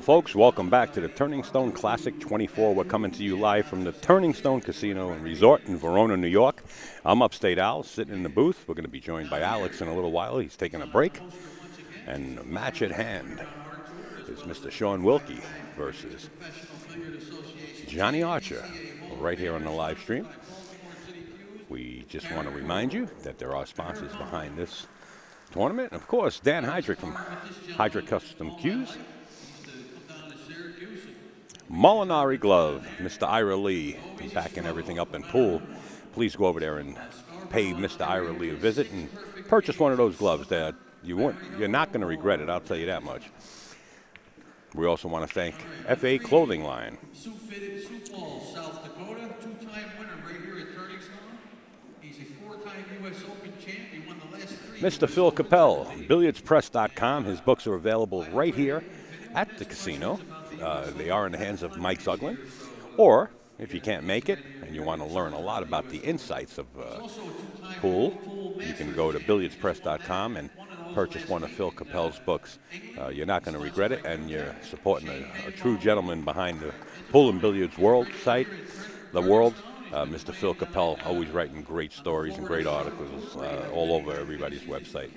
folks, welcome back to the Turning Stone Classic 24. We're coming to you live from the Turning Stone Casino and Resort in Verona, New York. I'm Upstate Al, sitting in the booth. We're going to be joined by Alex in a little while. He's taking a break. And the match at hand is Mr. Shaun Wilkie versus Johnny Archer right here on the live stream. We just want to remind you that there are sponsors behind this tournament. Of course, Dan Heydrich from Heydrich Custom Cues. Molinari Glove, Mr. Ira Lee, backing everything up in pool. Please go over there and pay Mr. Ira Lee a visit and purchase one of those gloves. That you're not going to regret it, I'll tell you that much. We also want to thank FA Clothing Line. Sioux Falls, South Dakota, two-time winner right here at Turning Stone. He's a four-time U.S. Open champ. He won the last three. Mr. Phil Capel, BilliardsPress.com. His books are available right here at the casino. They are in the hands of Mike Zuglin. Or, if you can't make it and you want to learn a lot about the insights of pool, you can go to BilliardsPress.com and purchase one of Phil Capel's books. You're not going to regret it, and you're supporting a true gentleman behind the Pool and Billiards World site, The World. Mr. Phil Capel, always writing great stories and great articles all over everybody's website.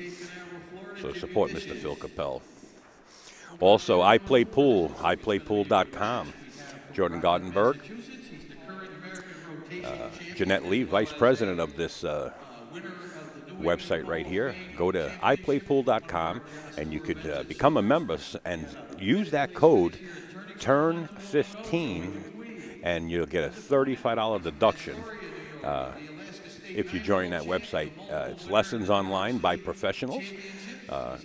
So support Mr. Phil Capel. Also, I Play Pool, iPlayPool.com. Jordan Gardenberg, Jeanette Lee, Vice President of this website right here. Go to iPlayPool.com and you could become a member and use that code TURN15 and you'll get a $35 deduction if you join that website. It's lessons online by professionals.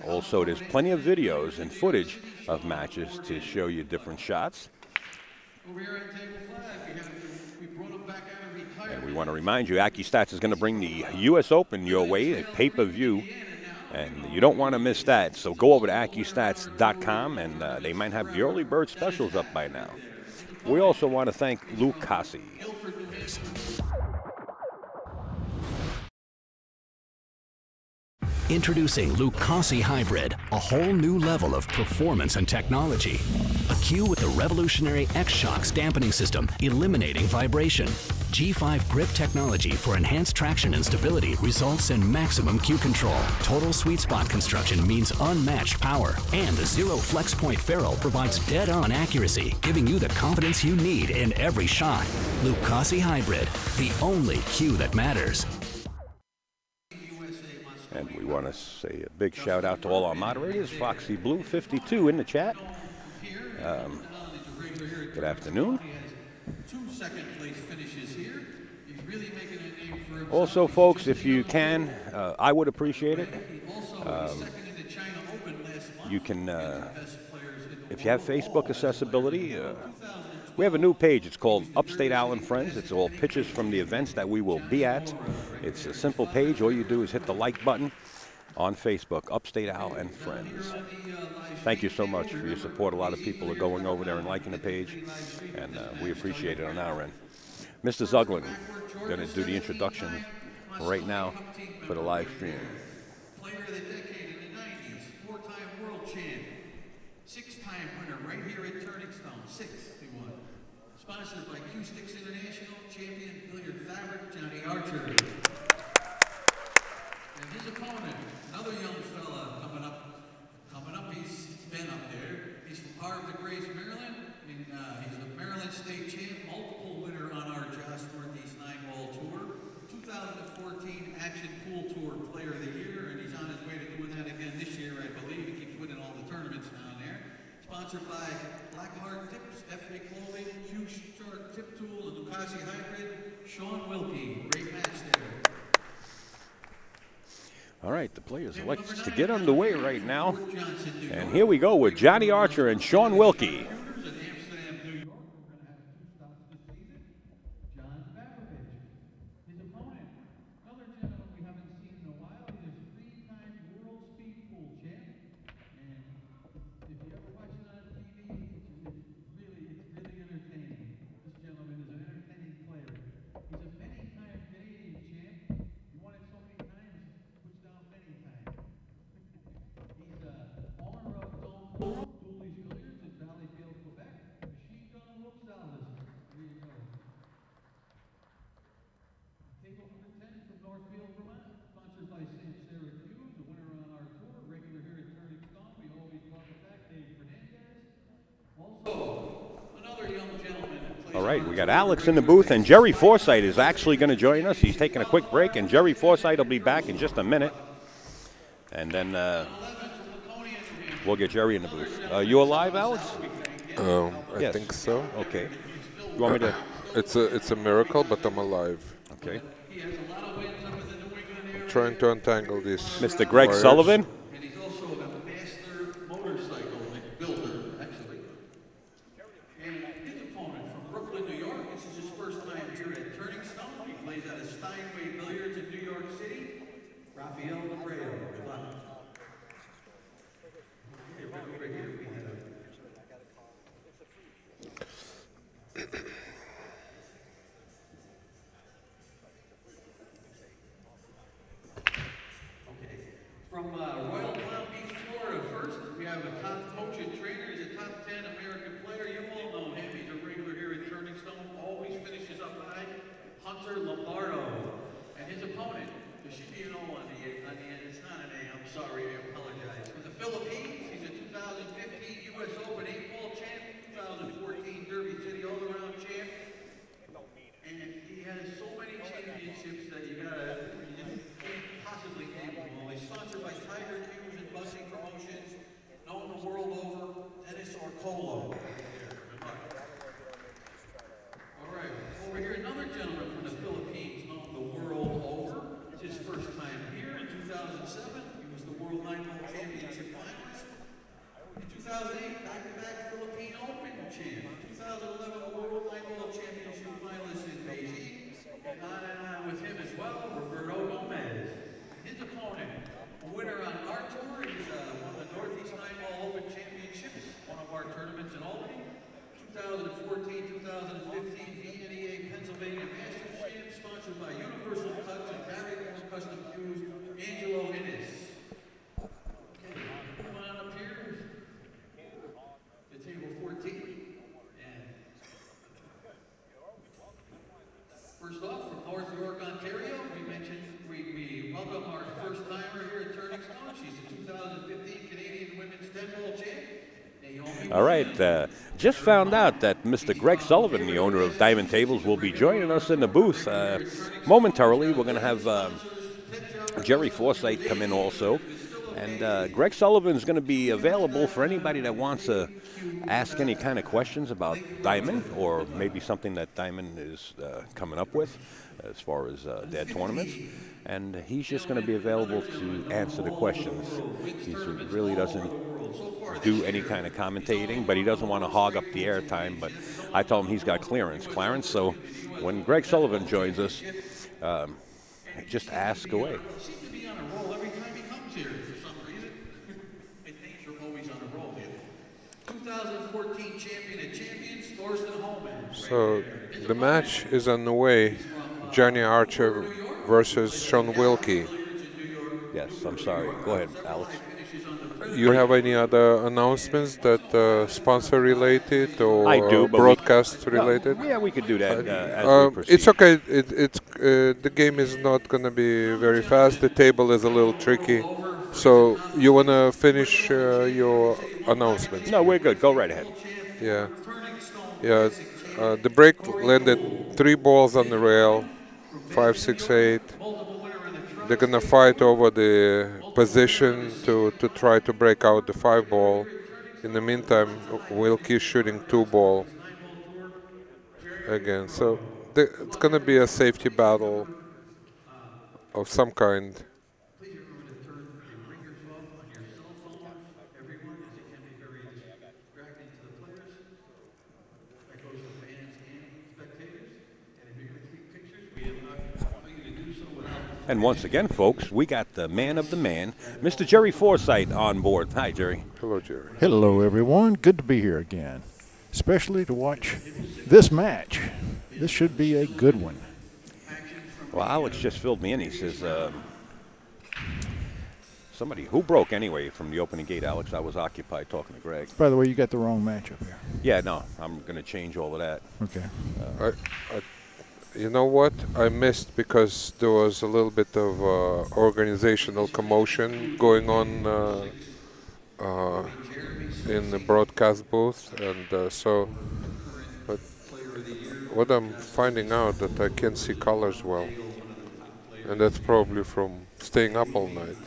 Also, there's plenty of videos and footage of matches to show you different shots. And we want to remind you, AccuStats is going to bring the U.S. Open your way, a pay-per-view, and you don't want to miss that. So go over to AccuStats.com, and they might have the early bird specials up by now. We also want to thank Lou Cassi. Introducing Lucasi Hybrid, a whole new level of performance and technology. A cue with the revolutionary X-Shocks dampening system, eliminating vibration. G5 grip technology for enhanced traction and stability results in maximum cue control. Total sweet spot construction means unmatched power. And the Zero Flex Point ferrule provides dead-on accuracy, giving you the confidence you need in every shot. Lucasi Hybrid, the only cue that matters. And we want to say a big shout out to all our moderators. Foxy Blue 52 in the chat. Good afternoon. Also, folks, if you can, I would appreciate it. You can, if you have Facebook accessibility, we have a new page. It's called Upstate Al and Friends. It's all pictures from the events that we will be at. It's a simple page. All you do is hit the like button on Facebook, Upstate Al and Friends. Thank you so much for your support. A lot of people are going over there and liking the page, and we appreciate it on our end. Mr. Zuglin, going to do the introduction right now for the live stream. Player of the decade in the 90s, four-time world champ, six-time winner right here at Turning Stone, sixth he won. Sponsored by Q-Sticks International, champion billiard fabric, Johnny Archer. And his opponent, another young fella coming up, he's been up there. He's from Heart of the Grace, Maryland, and he's a Maryland State champ, multiple winner on our Josh Northeast 9-Ball Tour, 2014 Action Pool Tour Player of the Year, and he's on his way to doing that again this year, I believe. He keeps winning all the tournaments down there. Sponsored by Blackheart Tips, FA Clothing, Q-Short Tip Tool, and Lucasi Hybrid, Shaun Wilkie. Great match there. All right, the players like to get underway right now. And here we go with Johnny Archer and Shaun Wilkie. All right, we got Alex in the booth, and Jerry Forsythe is actually going to join us. He's taking a quick break, and Jerry Forsythe will be back in just a minute. And then we'll get Jerry in the booth. You alive, Alex? I think so. Okay. You want me to? It's a miracle, but I'm alive. Okay. I'm trying to untangle this. Mr. Greg wires. Sullivan. And he's also a master motorcycle builder, actually. And his opponent from Brooklyn, New York, this is his first time here at Turning Stone. He plays out of Steinway Billiards in New York City. Rafael Labreo. Good luck. Okay, right over here we have from Royal Palm Beach, Florida. First, we have a top coach and trainer. He's a top 10 American player. You all know him. He's a regular here at Turning Stone. Always finishes up high. Hunter Lombardo. And his opponent, there should be an O on the end. It's not an A. I'm sorry. I apologize. From the Philippines, he's a 2015 U.S. Open 8-ball champ, 2014 Derby City all-around champ. And he has so many championships that you can't possibly name them all. He's sponsored by Tiger Hughes and Busing Promotions, known the world over, Dennis Orcolo. All right, over here, another gentleman from the Philippines, known the world over. It's his first time here in 2007. He was the World 9-Hole Championship finalist. In 2008, back-to-back Philippine Open champ. 2011, World 9-Hole Championship finalist in Beijing. And on with him as well, Roberto Gomez. His opponent, a winner on our tour, he's won the Northeast 9-Ball Open Championships, one of our tournaments in Albany. 2014, 2015 VNEA Pennsylvania Masters Champ, sponsored by Universal Cuts and Barrymore Custom Cues, Angelo Innes. Okay, come on up here to table 14. And first off, from North York, Ontario, we welcome our first timer here at Turning Stone. She's a 2015 Canadian Women's 10-ball champ. All right, just found out that Mr. Greg Sullivan, the owner of Diamond Tables, will be joining us in the booth momentarily. We're going to have Jerry Forsythe come in also. And Greg Sullivan is going to be available for anybody that wants to ask any kind of questions about Diamond, or maybe something that Diamond is coming up with as far as their tournaments. And he's just going to be available to answer the questions. He really doesn't do any kind of commentating, but he doesn't want to hog up the airtime. But I told him he's got clearance. So when Greg Sullivan joins us, just ask away. Seems to be on a roll every time he comes here for some reason. I think you're always on a roll here. 2014 champion of champions, Thorsten Holman. So the match is on the way. Johnny Archer versus Shaun Wilkie. Yes, I'm sorry. Go ahead, Alex. You have any other announcements that sponsor related or I do, but broadcast related? Yeah, we could do that as we proceed. It's okay. The game is not going to be very fast. The table is a little tricky. So you want to finish your announcements? No, we're good. Go right ahead. Yeah. Yeah. The break landed 3 balls on the rail, 5, 6, 8. They're going to fight over the position to try to break out the 5 ball. In the meantime, Wilkie shooting 2 ball again. So it's going to be a safety battle of some kind. Please remember to turn your ringers off on your cell phone, everyone, as it can be very distracting to the players. That goes to fans and spectators. And if you're going to take pictures, we allow you to do so without. And once again, folks, we got the man of the man, Mr. Jerry Forsythe, on board. Hi, Jerry. Hello, Jerry. Hello, everyone. Good to be here again, especially to watch this match. This should be a good one. Well, Alex just filled me in. He says, somebody who broke anyway from the opening gate, Alex. I was occupied talking to Greg. By the way, you got the wrong match up here. Yeah, no, I'm going to change all of that. Okay. You know what? I missed because there was a little bit of organizational commotion going on in the broadcast booth, and so But what I'm finding out that I can't see colors well, and that's probably from staying up all night.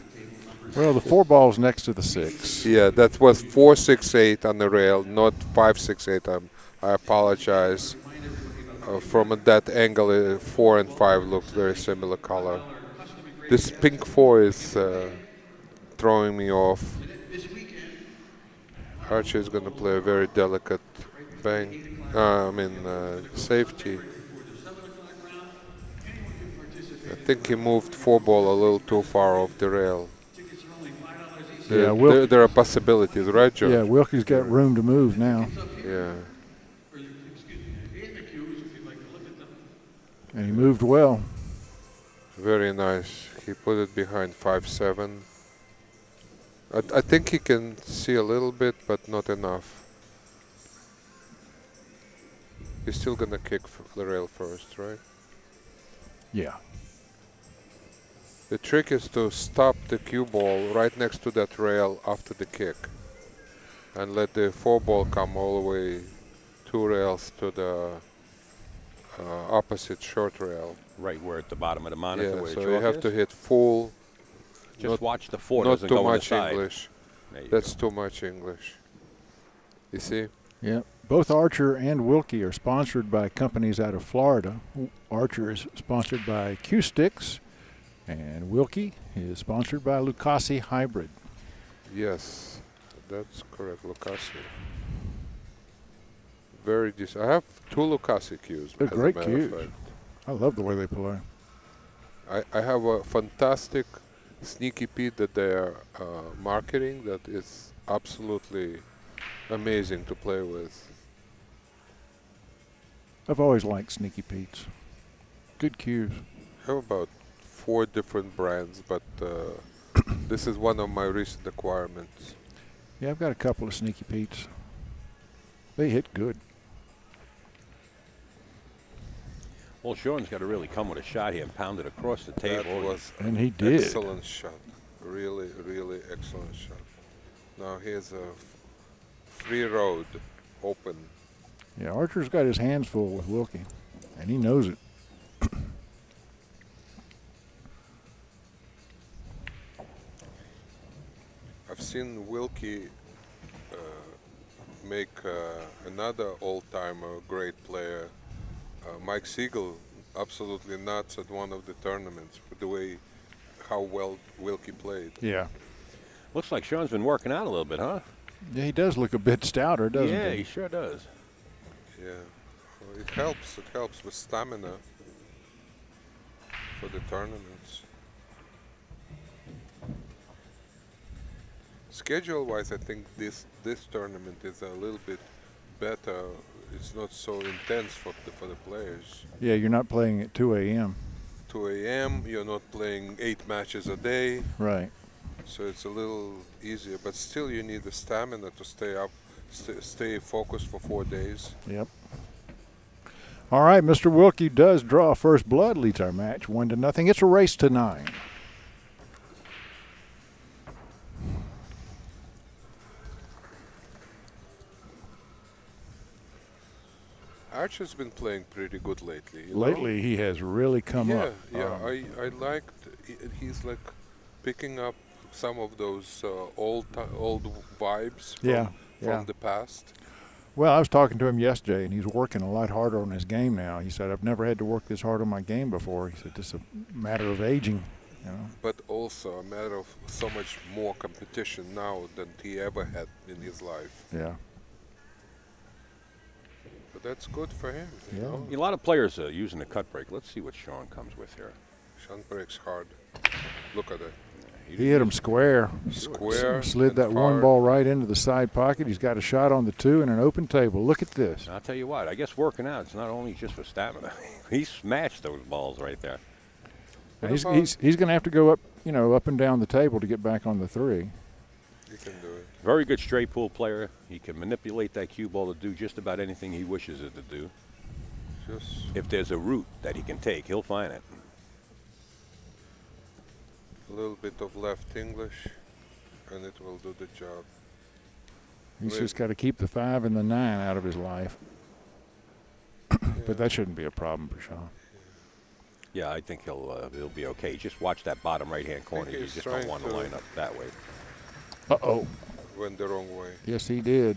Well, the 4 ball's next to the 6. Yeah, that was 468 on the rail, not 568. I apologize. From that angle, 4 and 5 look very similar color. This pink 4 is throwing me off. Archer is going to play a very delicate safety. I think he moved 4 ball a little too far off the rail. There are possibilities, right, Joe? Yeah, Wilkie's got room to move now. Yeah. And he moved well. Very nice. He put it behind 5-7. I think he can see a little bit, but not enough. He's still gonna kick the rail first, right? Yeah. The trick is to stop the cue ball right next to that rail after the kick, and let the 4 ball come all the way 2 rails to the opposite short rail. Right where at the bottom of the monitor. Yeah, where so you have to hit full. Just watch the 4 Not doesn't too go on the much side. English. There you That's go. too much English. You see? Yeah. Both Archer and Wilkie are sponsored by companies out of Florida. Archer is sponsored by Q-Sticks, and Wilkie is sponsored by Lucasi Hybrid. Yes, that's correct. Lucasi. Very decent. I have 2 Lucasi cues. They're as a great matter of cues. fact. I love the way they play. I have a fantastic Sneaky Pete that they are marketing that is absolutely amazing to play with. I've always liked Sneaky Pete's. Good cues. I have about 4 different brands, but this is one of my recent acquirements. Yeah, I've got a couple of Sneaky Pete's. They hit good. Well, Shaun's got to really come with a shot here and pound it across the table. That was And he an did. excellent shot. Really, really excellent shot. Now here's a free road, open. Yeah, Archer's got his hands full with Wilkie, and he knows it. I've seen Wilkie make another old-timer great player, Mike Siegel, absolutely nuts at one of the tournaments with the way how well Wilkie played. Yeah. Looks like Shaun's been working out a little bit, huh? Yeah, he does look a bit stouter, doesn't Yeah, he? he sure does. Yeah, well, it helps. It helps with stamina for the tournaments. Schedule-wise, I think this tournament is a little bit better. It's not so intense for the players. Yeah, you're not playing at 2 a.m. 2 a.m. You're not playing 8 matches a day, Right. so it's a little easier. But still, you need the stamina to stay up, stay focused for 4 days. Yep. All right, Mr. Wilkie does draw first blood, leads our match 1-0. It's a race to 9. Archer's been playing pretty good lately. you know? Lately, he has really come up. Yeah, I liked. He's like picking up some of those old vibes from the past. Well, I was talking to him yesterday, and he's working a lot harder on his game now. He said, I've never had to work this hard on my game before. He said, it's a matter of aging, you know. But also a matter of so much more competition now than he ever had in his life. Yeah. But that's good for him. You Yeah. know? A lot of players are using the cut break. Let's see what Shaun comes with here. Shaun breaks hard. Look at it. He hit him square. Square. Slid and that one hard. ball right into the side pocket. He's got a shot on the 2 and an open table. Look at this. I'll tell you what, I guess working out, it's not only just for stamina. He smashed those balls right there. Now he's going to have to go up, you know, up and down the table to get back on the 3. He can do it. Very good straight pool player. He can manipulate that cue ball to do just about anything he wishes it to do. Just If there's a route that he can take, he'll find it. a little bit of left English, and it will do the job. He's just got to keep the 5 and the 9 out of his life. But that shouldn't be a problem for Shaun. Yeah, I think he'll be okay. Just watch that bottom right-hand corner. You he's just don't trying want to to- line up that way. Uh-oh. Went the wrong way. Yes, he did.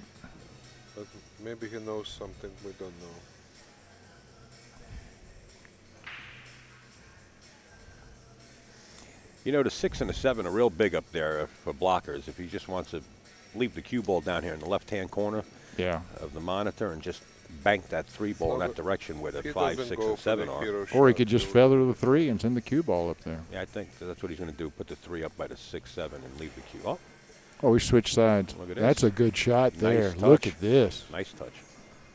But maybe he knows something we don't know. You know, the 6 and the 7 are real big up there for blockers. If he just wants to leave the cue ball down here in the left-hand corner Yeah. of the monitor and just bank that 3 ball in that direction where the He 5, doesn't 6, go and for 7 the are. hero Or he shot, could just he feather the 3 and send the cue ball up there. Yeah, I think that's what he's going to do. Put the 3 up by the 6, 7 and leave the cue. Oh, Oh, he switched sides. Look at this. That's a good shot Nice there. touch. Look at this. nice touch.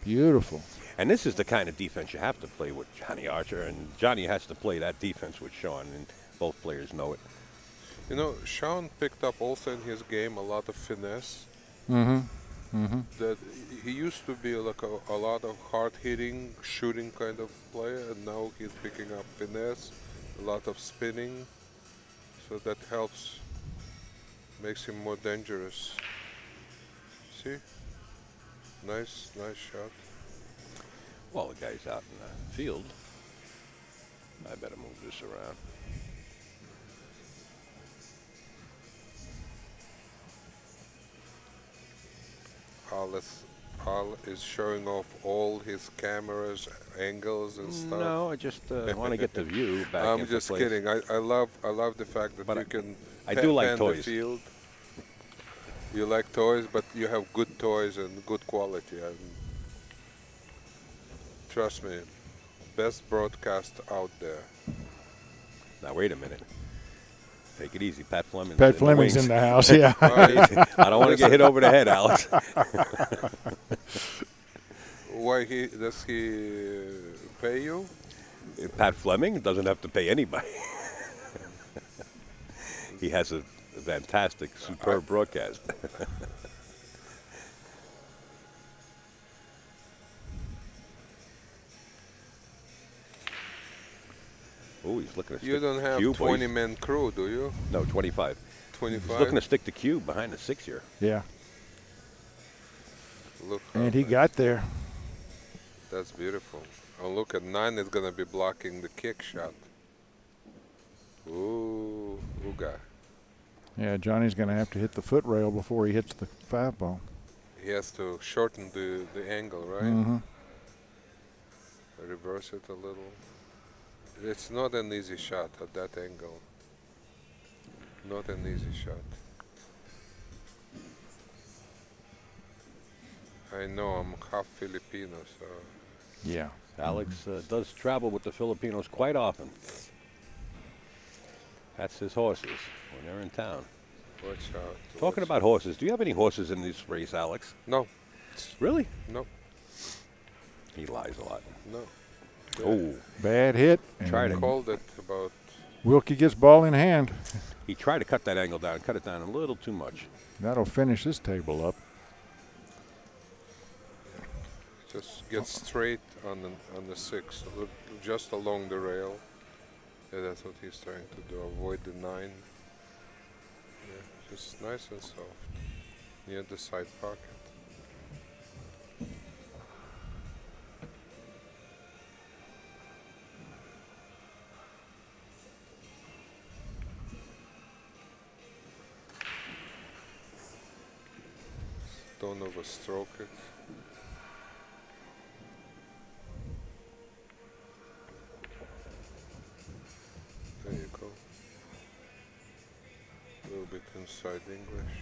Beautiful. And this is the kind of defense you have to play with Johnny Archer, and Johnny has to play that defense with Shaun, and both players know it. You know, Shaun picked up also in his game a lot of finesse. That he used to be like a lot of hard-hitting, shooting kind of player, and now he's picking up finesse, a lot of spinning, so that helps, makes him more dangerous. See? Nice shot. Well, the guy's out in the field. I better move this around. Al is showing off all his cameras, angles and stuff. No, I just want to get the view back I'm into just place. kidding. I love the fact that But you can I do like pan toys. the field. You like toys, but you have good toys and good quality. And trust me, best broadcast out there. Now, wait a minute. Take it easy. Pat Fleming. Pat Fleming's in the house, yeah. I don't want to get hit over the head, Alex. Why does he pay you? Pat Fleming doesn't have to pay anybody. He has a fantastic, superb broadcast. Oh, he's looking to You stick don't the have cue, boys. 20-man crew, do you? No, 25. 25. He's looking to stick the cue behind the 6 here. Yeah. Look, And he got there. that's beautiful. Oh, look at 9 is gonna be blocking the kick shot. Ooh, ooga. Yeah, Johnny's going to have to hit the foot rail before he hits the 5 ball. He has to shorten the angle, right? Mm-hmm. Reverse it a little. It's not an easy shot at that angle. Not an easy shot. I know I'm half Filipino, so Yeah. Alex does travel with the Filipinos quite often. That's his horses when they're in town. watch out. Talking watch about horses, do you have any horses in this race, Alex? No, Really? no, He lies a lot. no. Oh, Bad hit. Tried I it. called it about. Wilkie gets ball in hand. he tried to cut that angle down, cut it down a little too much. That'll finish this table up. Just get straight on the 6, just along the rail. Yeah, that's what he's trying to do. Avoid the 9. Yeah, just nice and soft near the side pocket. Don't overstroke it. There you go. A little bit inside English.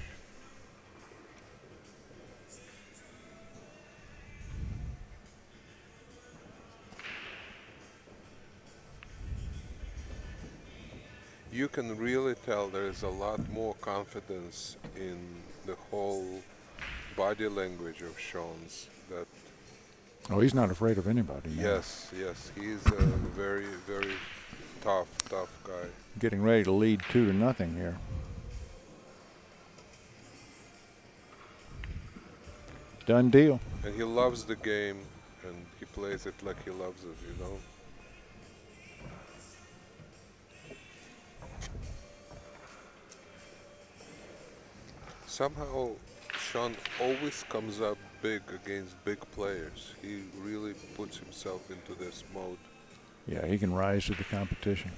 You can really tell there is a lot more confidence in the whole body language of Shaun's. That Oh, he's not afraid of anybody. now. yes, he's a very, very tough guy. Getting ready to lead 2-0 here. Done deal. And he loves the game, and he plays it like he loves it, you know. Somehow, Shaun always comes up big against big players. He really puts puts himself into this mode. Yeah, he can rise to the competition.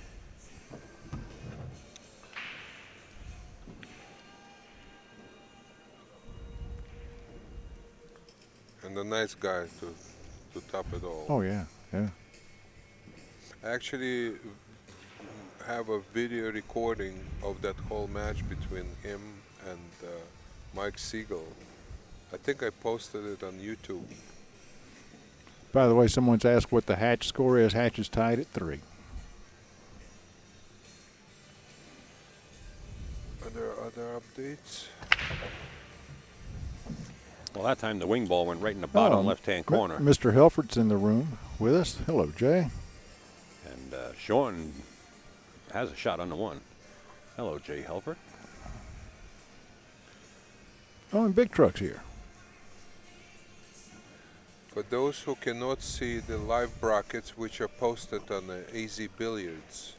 And a nice guy to top it all. Oh, yeah, yeah. I actually have a video recording of that whole match between him and Mike Siegel. I think I posted it on YouTube. By the way, someone's asked what the Hatch score is. Hatch is tied at 3. Are there other updates? Well, that time the wing ball went right in the bottom left-hand corner. Mr. Helford's in the room with us. Hello, Jay. And Shaun has a shot on the 1. Hello, Jay Helford. Oh, and Big Truck's here. For those who cannot see the live brackets, which are posted on the AZ Billiards,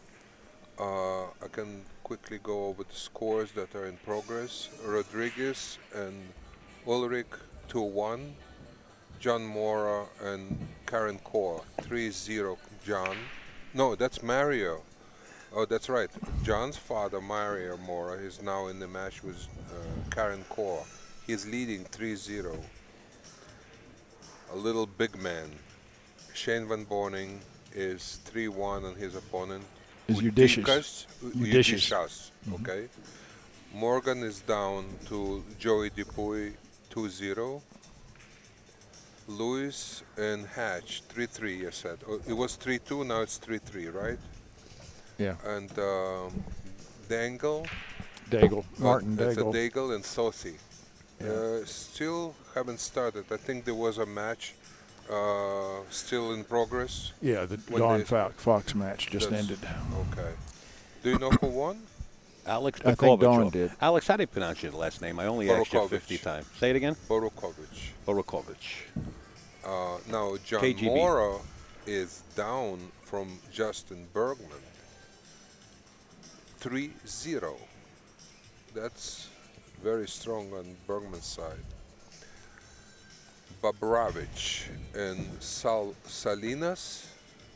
I can quickly go over the scores that are in progress. Rodriguez and Ulrich 2-1, John Mora and Karen Kaur 3-0. John, no, that's Mario. Oh, that's right. John's father, Mario Mora, is now in the match with Karen Kaur. He's leading 3-0. A little big man. Shane Van Borning is 3-1 on his opponent. Is Udicious. Udicious. Okay. Morgan is down to Joey Dupuy 2-0. Lewis and Hatch 3-3, you said. Oh, it was 3-2, now it's 3-3, right? Yeah. And Dangle. Martin It's a Daigle. Daigle and Sothi. Still haven't started. I think there was a match still in progress. Yeah, the When Dawn they- Fox match just ended. Okay. Do you know who won? Alex I think Dawn Bokovic. did. Alex, how do you pronounce your last name? I only asked you Borokovic. 50 times. Say it again. Borokovic. Borokovic. Now, John KGB. Mora is down from Justin Bergman. 3-0. That's very strong on Bergman's side. Babravich and Salinas.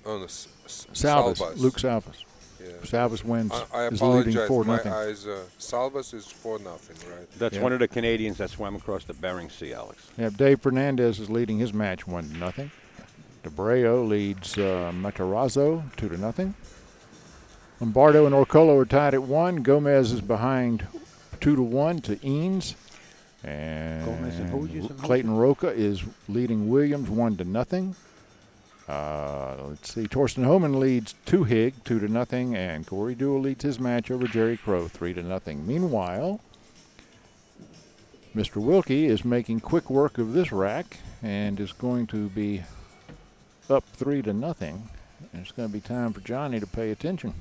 Oh, no, Salvas, Salvas. Luke Salvas. Yeah. Salvas wins. I is leading apologize. 4-0. My eyes. Salvas is 4-0, right? That's Yeah. one of the Canadians that swam across the Bering Sea, Alex. Yeah, Dave Fernandez is leading his match 1-0. DeBreo leads Matarazzo 2-0. Lombardo and Orcolo are tied at 1. Gomez is behind 2-1 to Eanes. And Gomez and who you said? Clayton Roca is leading Williams 1-0. Let's see. Torsten Homan leads Tuhig 2-0, and Corey Dewey leads his match over Jerry Crow 3-0. Meanwhile, Mr. Wilkie is making quick work of this rack and is going to be up 3-0. And it's going to be time for Johnny to pay attention.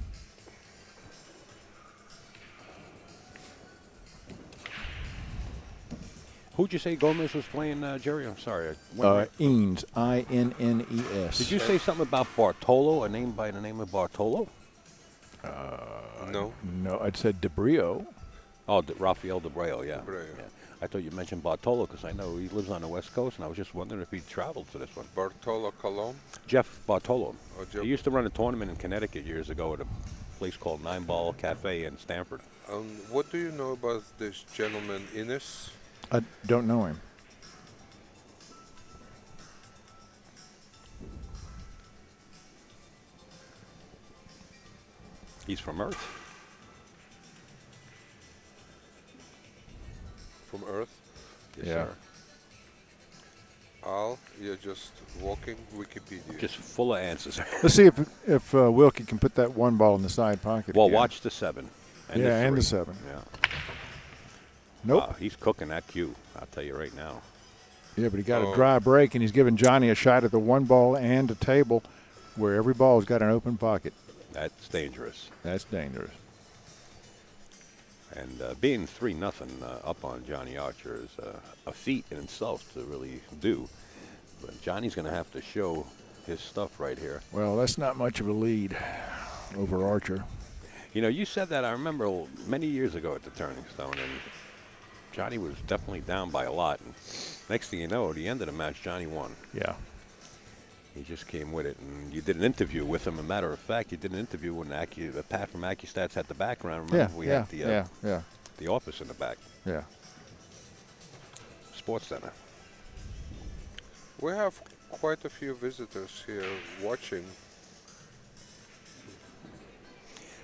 Who'd you say Gomez was playing, Jerry? I'm sorry. Eanes, I-N-N-E-S. Did you say something about Bartolo, a name by the name of Bartolo? No. No, I said DeBrio. Oh, Rafael DeBreo, yeah. DeBreo. Yeah. I thought you mentioned Bartolo because I know he lives on the West Coast, and I was just wondering if he traveled to this one. Bartolo Colon. Jeff Bartolo. Oh, Jeff. He used to run a tournament in Connecticut years ago at a place called Nine Ball Cafe in Stamford. What do you know about this gentleman, Innes? I don't know him. He's from Earth. From Earth? Yes, Yeah. sir. Al, you're just walking Wikipedia. Just full of answers. Let's see if Wilkie can put that one ball in the side pocket Well, again. watch the 7. And Yeah, the and the 3. 7. Yeah. Nope. He's cooking that cue, I'll tell you right now. Yeah, but he got a dry break, and he's giving Johnny a shot at the one ball and a table where every ball's got an open pocket. That's dangerous. That's dangerous. And being 3-0 up on Johnny Archer is a feat in itself to really do. But Johnny's going to have to show his stuff right here. Well, that's not much of a lead over Archer. You know, you said that, I remember many years ago at the Turning Stone, and Johnny was definitely down by a lot. And next thing you know, at the end of the match, Johnny won. Yeah. He just came with it, and you did an interview with him. As a matter of fact, you did an interview when Pat from AccuStats had the background. Remember, we had the office in the back. Yeah. Sports Center. We have quite a few visitors here watching.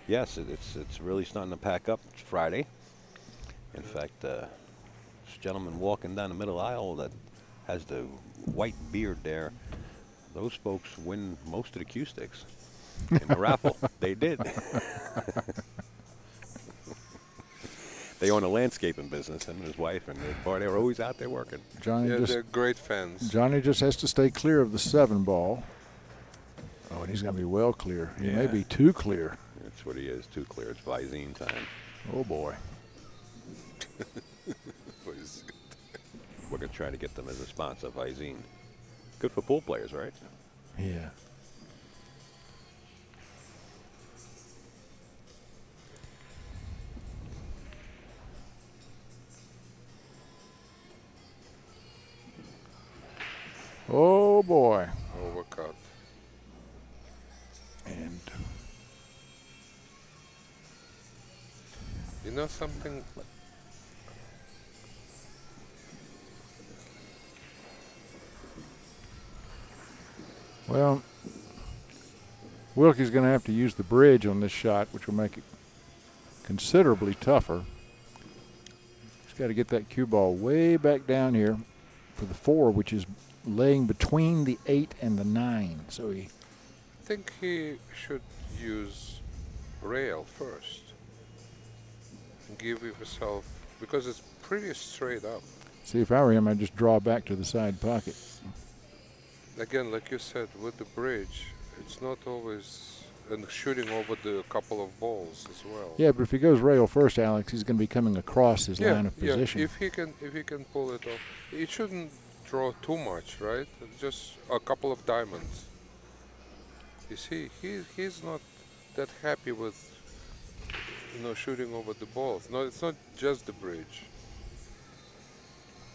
Yes, it's really starting to pack up. It's Friday. In fact, this gentleman walking down the middle aisle that has the white beard there, those folks win most of the cue sticks in the raffle. They did. They own a landscaping business, him and his wife, and they were always out there working. Johnny they're great fans. Johnny just has to stay clear of the 7 ball. Oh, and he's going to be well clear. He may be too clear. That's what he is, too clear. It's Visine time. Oh, boy. We're going to try to get them as a sponsor, Visine. Good for pool players, right? Yeah. Oh, boy. Overcut. And you know something? well, Wilkie's going to have to use the bridge on this shot, which will make it considerably tougher. He's got to get that cue ball way back down here for the 4, which is laying between the 8 and the 9. So I think he should use rail first. Give himself, because it's pretty straight up. See, if I were him, I'd just draw back to the side pocket. Again, like you said, with the bridge, it's not always, and shooting over the couple of balls as well. Yeah, but if he goes rail first, Alex, he's going to be coming across his line of position. If he can pull it off, it shouldn't draw too much, right? Just a couple of diamonds. You see, he's not that happy with, shooting over the balls. No, it's not just the bridge.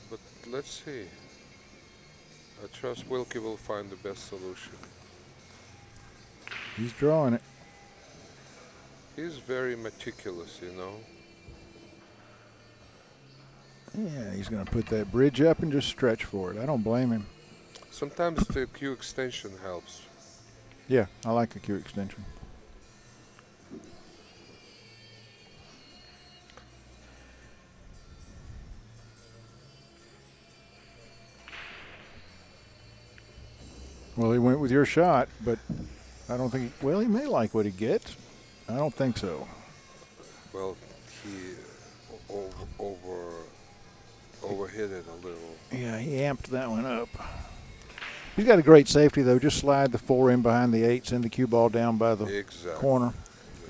But let's see. I trust Wilkie will find the best solution. He's drawing it. He's very meticulous, Yeah, he's going to put that bridge up and just stretch for it. I don't blame him. Sometimes the cue extension helps. Yeah, I like the cue extension. Well, he went with your shot, but I don't think, well, he may like what he gets. I don't think so. Well, he overhit it a little. Yeah, he amped that one up. He's got a great safety, though. Just slide the 4 in behind the 8, send the cue ball down by the corner.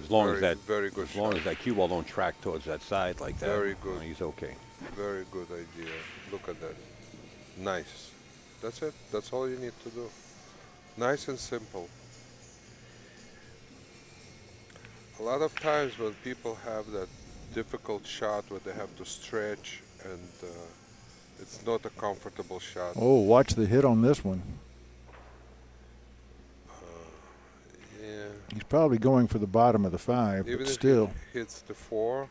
As long as that, very good as long as that cue ball don't track towards that side like that, very good. He's okay. Very good idea. Look at that. Nice. That's it. That's all you need to do. Nice and simple. A lot of times when people have that difficult shot where they have to stretch and it's not a comfortable shot. Oh, watch the hit on this one. Yeah. He's probably going for the bottom of the 5, Even but if still. He hits the 4.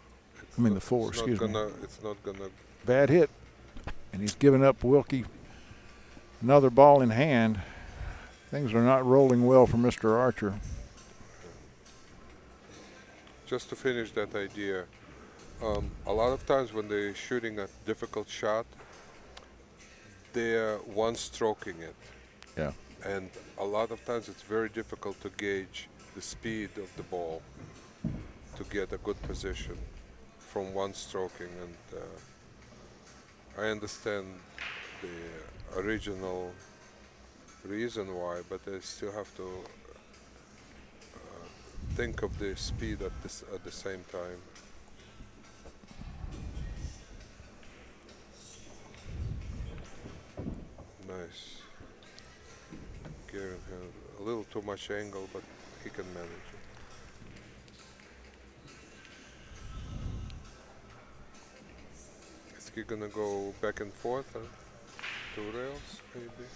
The 4, excuse me. It's not gonna. Bad hit. And he's giving up Wilkie another ball in hand. Things are not rolling well for Mr. Archer. Just to finish that idea, a lot of times when they're shooting a difficult shot, they're one-stroking it. Yeah. And a lot of times it's very difficult to gauge the speed of the ball to get a good position from one-stroking. And I understand the original reason why, but I still have to think of the speed at the same time. Nice. Garen had a little too much angle, but he can manage it. Is he gonna go back and forth to rails, maybe?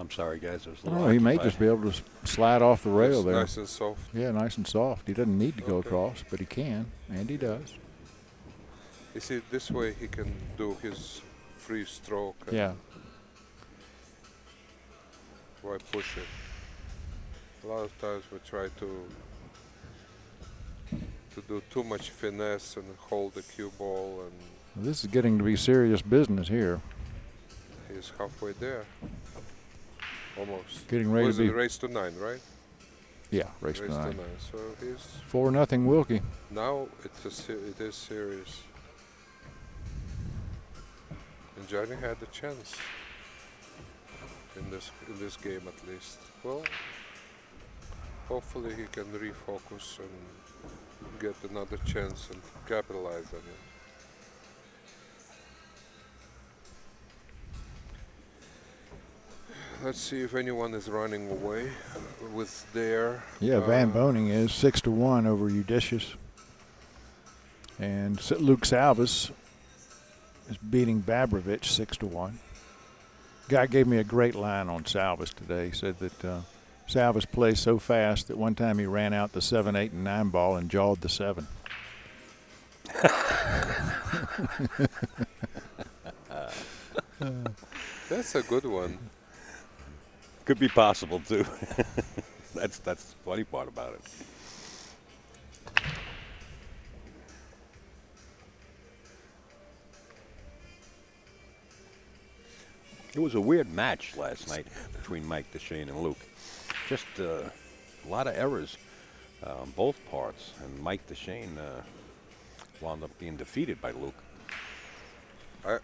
I'm sorry, guys. It was a Oh, little he may occupied. just be able to slide off the rail It's there. nice and soft. Yeah, nice and soft. He doesn't need to go across, but he can, and he does. You see, this way he can do his free stroke. And Yeah. why push it? A lot of times we try to do too much finesse and hold the cue ball, and Well, this is getting to be serious business here. he's halfway there. Almost. Getting ready Was to be. it race to 9, right? Yeah, race to Race to 9. 9. So he's 4-0 Wilkie. now it is serious. And Johnny had a chance in this game at least. Well, hopefully he can refocus and get another chance and capitalize on it. Let's see if anyone is running away with their. Yeah, Van Boning is 6-1 over Eudicius. And Luke Salvis is beating Babrovich 6-1. Guy gave me a great line on Salvis today. He said that Salvis plays so fast that one time he ran out the 7, 8, and 9 ball and jawed the 7. That's a good one. Could be possible too. That's the funny part about it. It was a weird match last night between Mike DeShane and Luke. Just a lot of errors on both parts, and Mike DeShane wound up being defeated by Luke.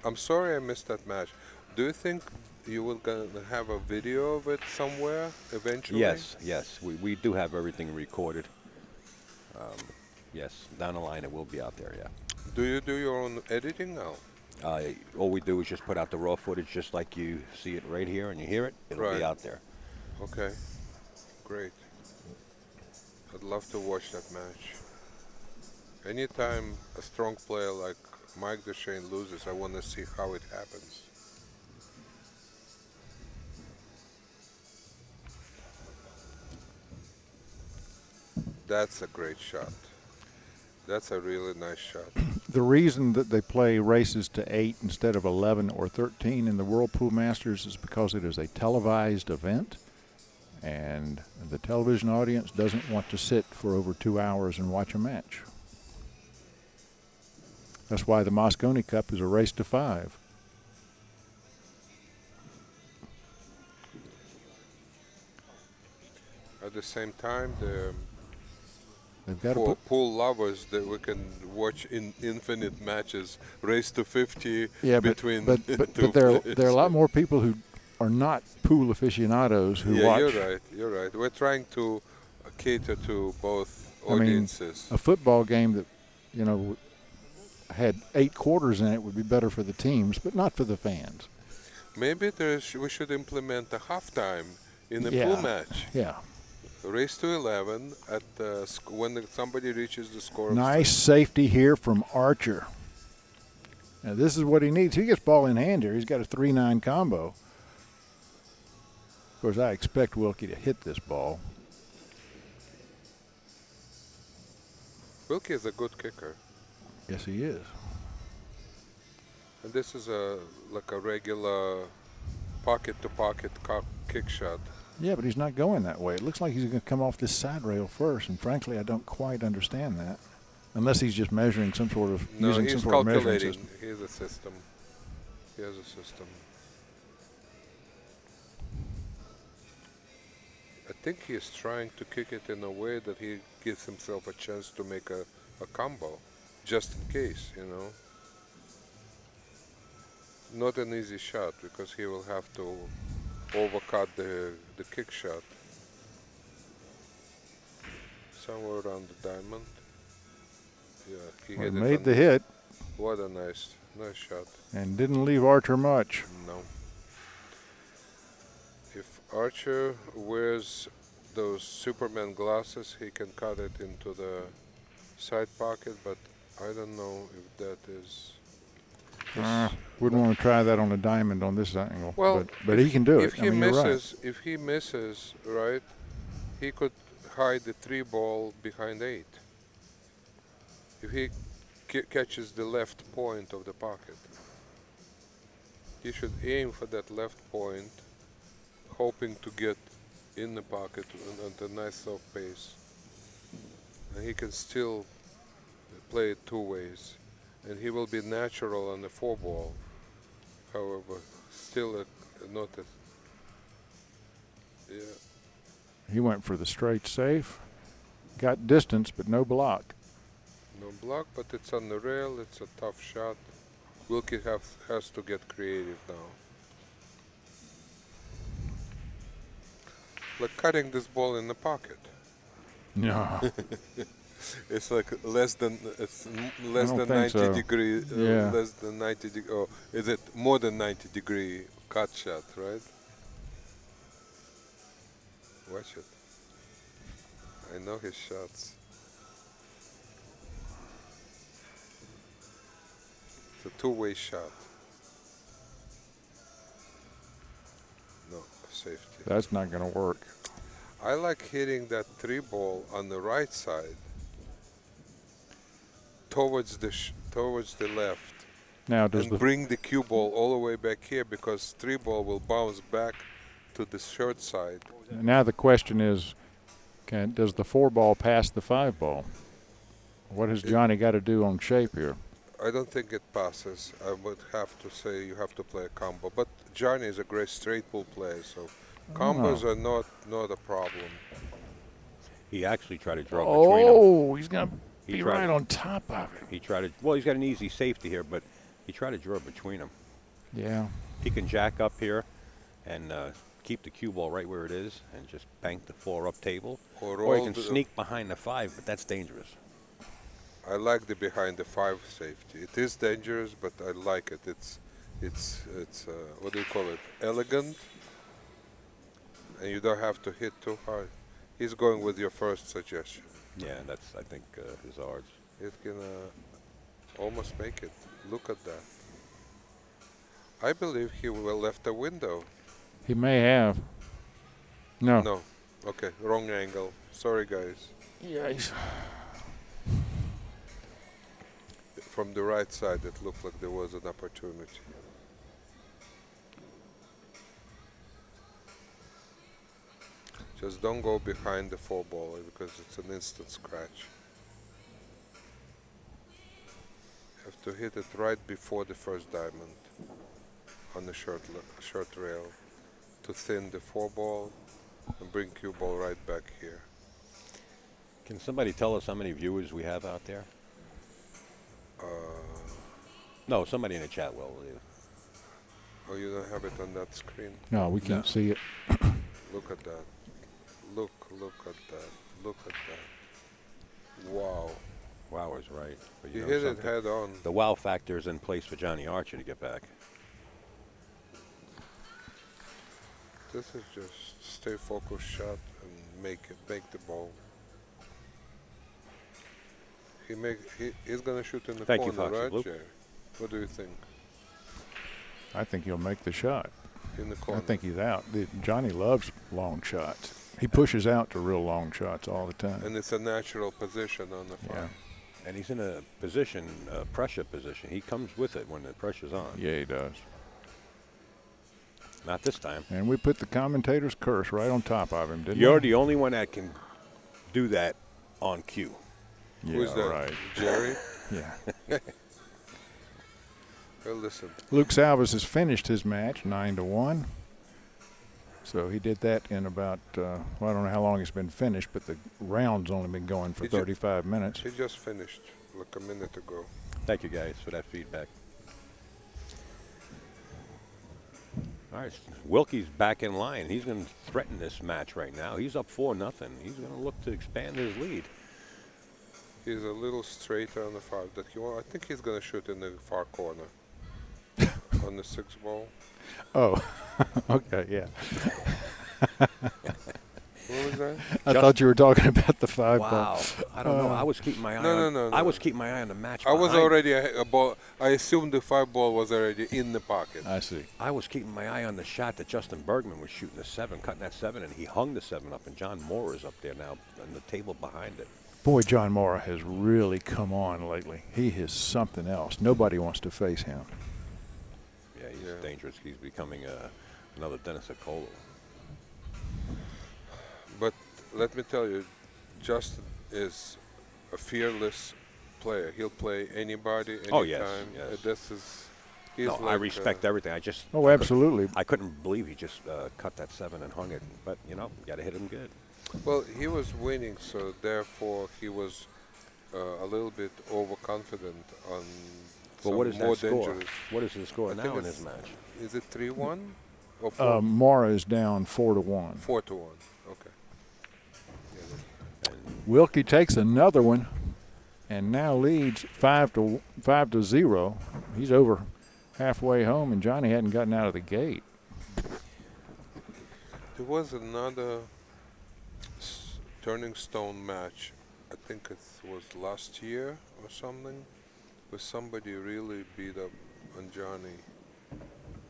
I'm sorry I missed that match. Do you think you will gonna have a video of it somewhere eventually? Yes, yes, we do have everything recorded. Yes, down the line it will be out there, yeah. Do you do your own editing now? All we do is just put out the raw footage just like you see it right here and you hear it. It'll be out there. Okay, great. I'd love to watch that match. Anytime a strong player like Mike DeShane loses, I want to see how it happens. That's a great shot. That's a really nice shot. The reason that they play races to 8 instead of 11 or 13 in the Whirlpool Masters is because it is a televised event, and the television audience doesn't want to sit for over 2 hours and watch a match. That's why the Moscone Cup is a race to 5. At the same time, They've got for to pool lovers, that we can watch in infinite matches, race to 50 between but two there are players. a lot more people who are not pool aficionados who watch. You're right. We're trying to cater to both audiences. A football game that, had 8 quarters in it would be better for the teams, but not for the fans. Maybe we should implement a halftime in a pool match. Yeah. Race to 11 at when somebody reaches the score. Nice safety here from Archer. Now this is what he needs. He gets ball in hand here. He's got a 3-9 combo. Of course, I expect Wilkie to hit this ball. Wilkie is a good kicker. Yes, he is. And this is like a regular pocket-to-pocket kick shot. Yeah, but he's not going that way. It looks like he's going to come off this side rail first, and frankly, I don't quite understand that. Unless he's just measuring some sort of, using some sort of measuring system. He has a system. He has a system. I think he is trying to kick it in a way that he gives himself a chance to make a combo, just in case, Not an easy shot, because he will have to overcut the kick shot. Somewhere around the diamond. Yeah, he hit it. Made the hit. What a nice shot. And didn't leave Archer much. No. If Archer wears those Superman glasses, he can cut it into the side pocket, but I don't know if that is. Wouldn't want to try that on a diamond on this angle. Well, but he can do if it. He I mean, you're right. if he misses, right, he could hide the 3 ball behind 8. If he catches the left point of the pocket, he should aim for that left point, hoping to get in the pocket at a nice soft pace. And he can still play it 2 ways. And he will be natural on the 4 ball. However, still not a, yeah. He went for the straight safe. Got distance, but no block. No block, but it's on the rail. It's a tough shot. Wilkie has to get creative now. Like cutting this ball in the pocket. No. It's like less than 90 so. degree. Yeah. Less than 90 degree. Oh, is it more than 90 degree cut shot, right? Watch it. I know his shots. It's a 2-way shot. No, safety. That's not going to work. I like hitting that 3 ball on the right side towards the left. Now, does and bring the cue ball all the way back here, because 3 ball will bounce back to the short side. now the question is, does the 4 ball pass the 5 ball? What has Johnny got to do on shape here? I don't think it passes. I would have to say you have to play a combo. But Johnny is a great straight pull player, so combos are not a problem. He actually tried to draw between them. Oh, he's going to be right on top of it. He tried to, well, he's got an easy safety here, but he tried to draw between them. Yeah. He can jack up here and keep the cue ball right where it is and just bank the 4 up table. Or he can sneak behind the 5, but that's dangerous. I like the behind the 5 safety. It is dangerous, but I like it. It's what do you call it? Elegant, and you don't have to hit too hard. He's going with your first suggestion. Yeah, that's, I think, his odds. It's gonna almost make it. Look at that. I believe he will left a window. He may have. No. No. Okay, wrong angle. Sorry, guys. Yeah, From the right side, it looked like there was an opportunity. Just don't go behind the 4 ball because it's an instant scratch. Have to hit it right before the first diamond on the short rail to thin the 4 ball and bring cue ball right back here. Can somebody tell us how many viewers we have out there? No, somebody in the chat will. Oh, you don't have it on that screen? No, we can't see it. Look at that. Look at that. Look at that. Wow. Wow is right. But You know hit it something? head on. The wow factor is in place for Johnny Archer to get back. This is just stay focused shot and make the ball. He's gonna shoot in the Thank you, corner, Foxy right, Blue. Jerry? What do you think? I think he'll make the shot. In the corner. I think he's out. Johnny loves long shots. He pushes out to real long shots all the time. And it's a natural position on the 5. Yeah. And he's in a position, a pressure position. He comes with it when the pressure's on. Yeah, he does. Not this time. And we put the commentator's curse right on top of him, didn't we? You're the only one that can do that on cue. Yeah, Who's that? right. Jerry? Yeah. Well, listen. Luke Salvas has finished his match 9-1. So he did that in about, well, I don't know how long it's been finished, but the round's only been going for 35 minutes. He just finished like a minute ago. Thank you, guys, for that feedback. All right, Wilkie's back in line. He's going to threaten this match right now. He's up 4-0. He's going to look to expand his lead. He's a little straighter on the 5 that he wants. I think he's going to shoot in the far corner on the 6 ball. Oh, okay, yeah. Well, was that? I thought you were talking about the 5 ball. Wow. I don't know. I was keeping my eye No. I was keeping my eye on the match. I was behind. already a ball. I assumed the 5 ball was already in the pocket. I see. I was keeping my eye on the shot that Justin Bergman was shooting the 7, cutting that 7, and he hung the 7 up, and John Moore is up there now on the table behind it. Boy, John Mora has really come on lately. He is something else. Nobody wants to face him. Yeah, he's dangerous. He's becoming another Dennis Acola. But let me tell you, Justin is a fearless player. He'll play anybody, anytime. Oh, yes. He's No, I respect everything. Oh, absolutely. I couldn't believe he just cut that 7 and hung it. But, you got to hit him good. Well, he was winning, so therefore he was a little bit overconfident on Well, what is more that score? dangerous. What is the score I now think in his match? Is it 3-1 or 4? Mora is down 4-1. 4-1. Okay. Wilkie takes another one, and now leads 5-0. He's over halfway home, and Johnny hadn't gotten out of the gate. There was another Turning Stone match. I think it was last year or something, where somebody really beat up on Johnny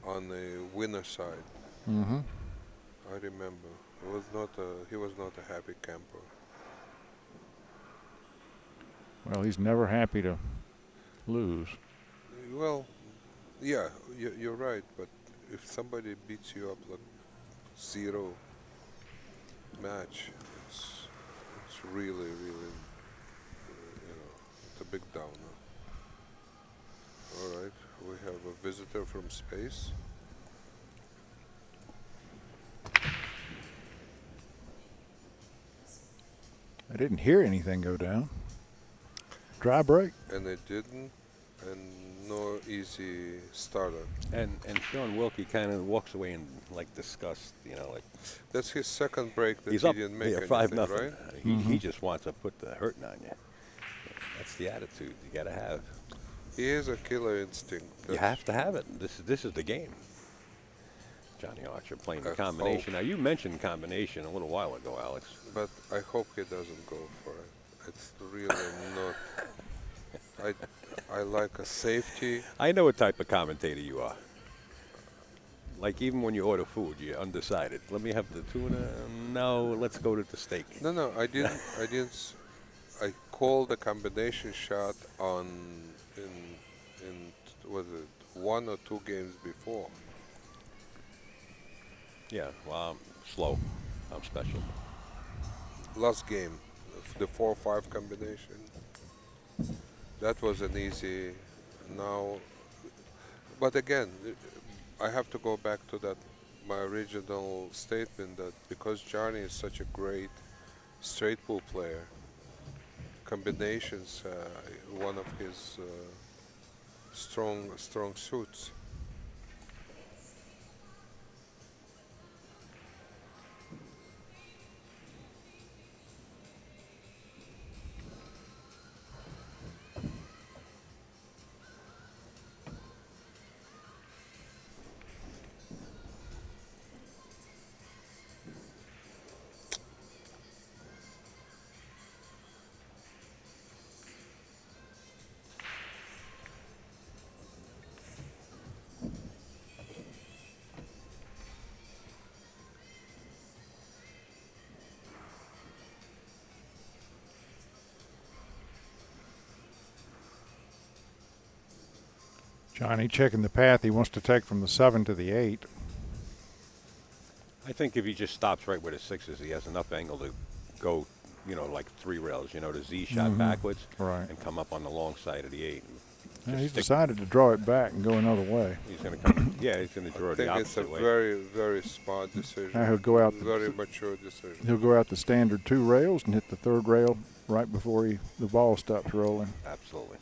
on the winner side. Mm-hmm. I remember. He was not a happy camper. Well, he's never happy to lose. Well, yeah, you're right. But if somebody beats you up like 0 match, it's really, it's a big downer. All right, we have a visitor from space. I didn't hear anything go down. Dry break. And it didn't, and no easy starter. And Shaun Wilkie kind of walks away in disgust, like That's his second break that he's he up didn't make anything, 5-0. right? He just wants to put the hurting on you. That's the attitude you got to have. He is a killer instinct. You have to have it. This is the game. Johnny Archer playing the combination. Now, you mentioned combination a little while ago, Alex. But I hope he doesn't go for it. It's really not. I like a safety. I know what type of commentator you are. Like, even when you order food, you're undecided. Let me have the tuna. No, let's go to the steak. No, I didn't. I called the combination shot in was it 1 or 2 games before. Yeah, well, I'm slow. I'm special. Last game, the 4-5 combination. That was an easy. Now, but again, I have to go back to my original statement that because Johnny is such a great straight pool player, combinations one of his strong suits. Johnny checking the path he wants to take from the 7 to the 8. I think if he just stops right where the 6 is, he has enough angle to go, like 3 rails, the Z shot backwards, right, and come up on the long side of the 8. Yeah, he's decided to draw it back and go another way. He's going to come. Yeah, he's going to draw the opposite way. I think it's a very, very smart decision. Now he'll go out. Very mature decision. He'll go out the standard 2 rails and hit the 3rd rail right before the ball stops rolling. Absolutely.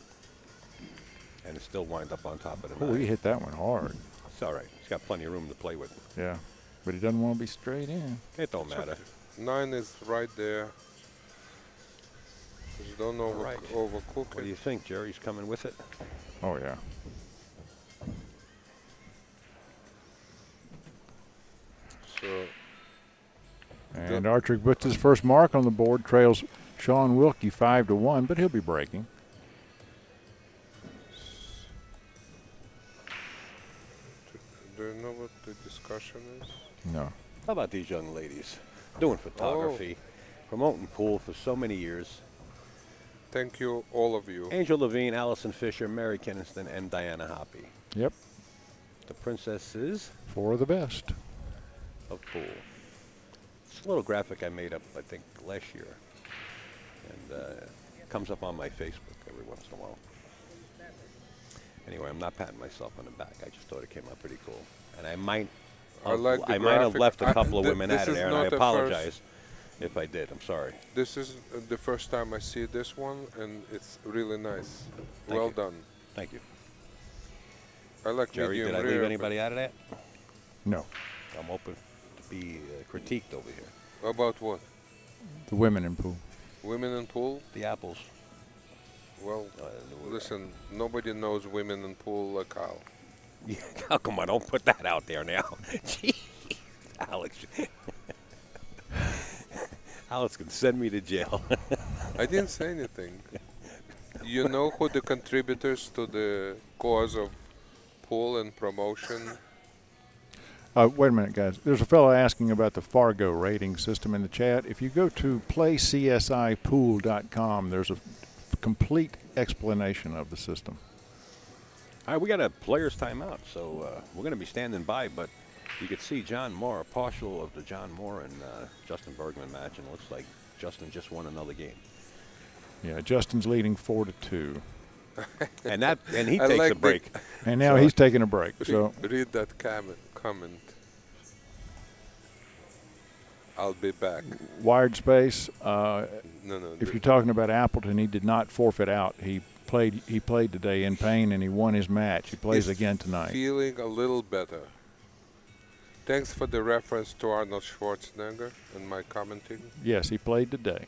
And it's still wind up on top of the 9. Oh, he hit that one hard. It's all right. He's got plenty of room to play with. Yeah, but he doesn't want to be straight in. It don't matter. 9 is right there. Just don't overcook it. What do you think, Jerry's coming with it? Oh, yeah. So And Archer puts his first mark on the board, trails Shaun Wilkie 5-1, but he'll be breaking. Do you know what the discussion is? No. How about these young ladies doing photography, promoting pool for so many years? Thank you, all of you. Angel Levine, Allison Fisher, Mary Kinniston, and Diana Hoppy. Yep. The princesses 4 of the best. of pool. It's a little graphic I made up, I think, last year. And it comes up on my Facebook every once in a while. Anyway, I'm not patting myself on the back. I just thought it came out pretty cool. And I might have left a couple of women out of there, and I apologize if I did. I'm sorry. This is the first time I see this one, and it's really nice. Well done. Thank you. I like Jerry, medium did I rare, leave anybody out of that? No. I'm open to be critiqued over here. About what? The women in pool. Women in pool? The apples. Well, listen, nobody knows women in pool like Kyle. Yeah, how come I don't put that out there now? Jeez, Alex. Alex can send me to jail. I didn't say anything. You know who the contributors to the cause of pool and promotion? Wait a minute, guys. There's a fellow asking about the Fargo rating system in the chat. If you go to playcsipool.com, there's a complete explanation of the system. All right, we got a player's timeout, so we're going to be standing by, but you could see John Moore, a partial of the John Moore and Justin Bergman match, and it looks like Justin just won another game. Yeah, Justin's leading 4-2. And he takes like a break. And now he's taking a break. So read that comment. I'll be back. Wired Space. No. If you're talking about Appleton, he did not forfeit out. He played today in pain, and he won his match. He plays again tonight. Feeling a little better. Thanks for the reference to Arnold Schwarzenegger and my commenting. Yes, he played today.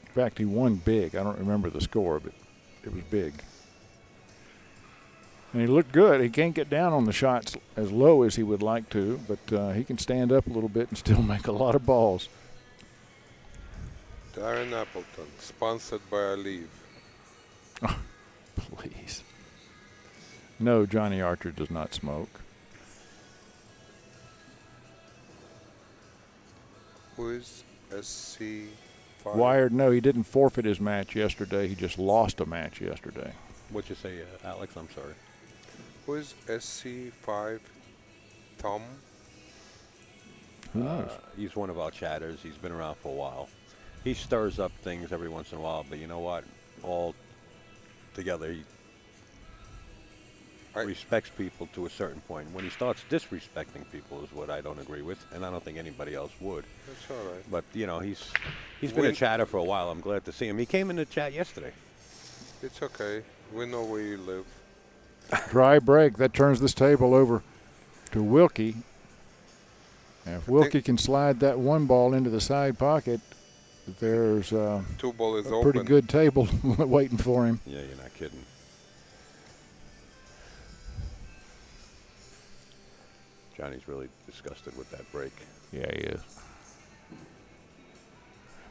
In fact, he won big. I don't remember the score, but it was big. And he looked good. He can't get down on the shots as low as he would like to, but he can stand up a little bit and still make a lot of balls. Darren Appleton, sponsored by Alive. Oh, please. No, Johnny Archer does not smoke. Who is SC5? Wired, no, he didn't forfeit his match yesterday. He just lost a match yesterday. What'd you say, Alex? I'm sorry. Who is SC5 Tom? Who knows? He's one of our chatters. He's been around for a while. He stirs up things every once in a while, but you know what? All together, he respects people to a certain point. When he starts disrespecting people is what I don't agree with, and I don't think anybody else would. That's all right. But, you know, he's been a chatter for a while. I'm glad to see him. He came in the chat yesterday. It's okay. We know where you live. Dry break. That turns this table over to Wilkie. And if Wilkie can slide that one ball into the side pocket, there's two ball is a open. pretty good table waiting for him. Yeah, you're not kidding. Johnny's really disgusted with that break. Yeah, he is.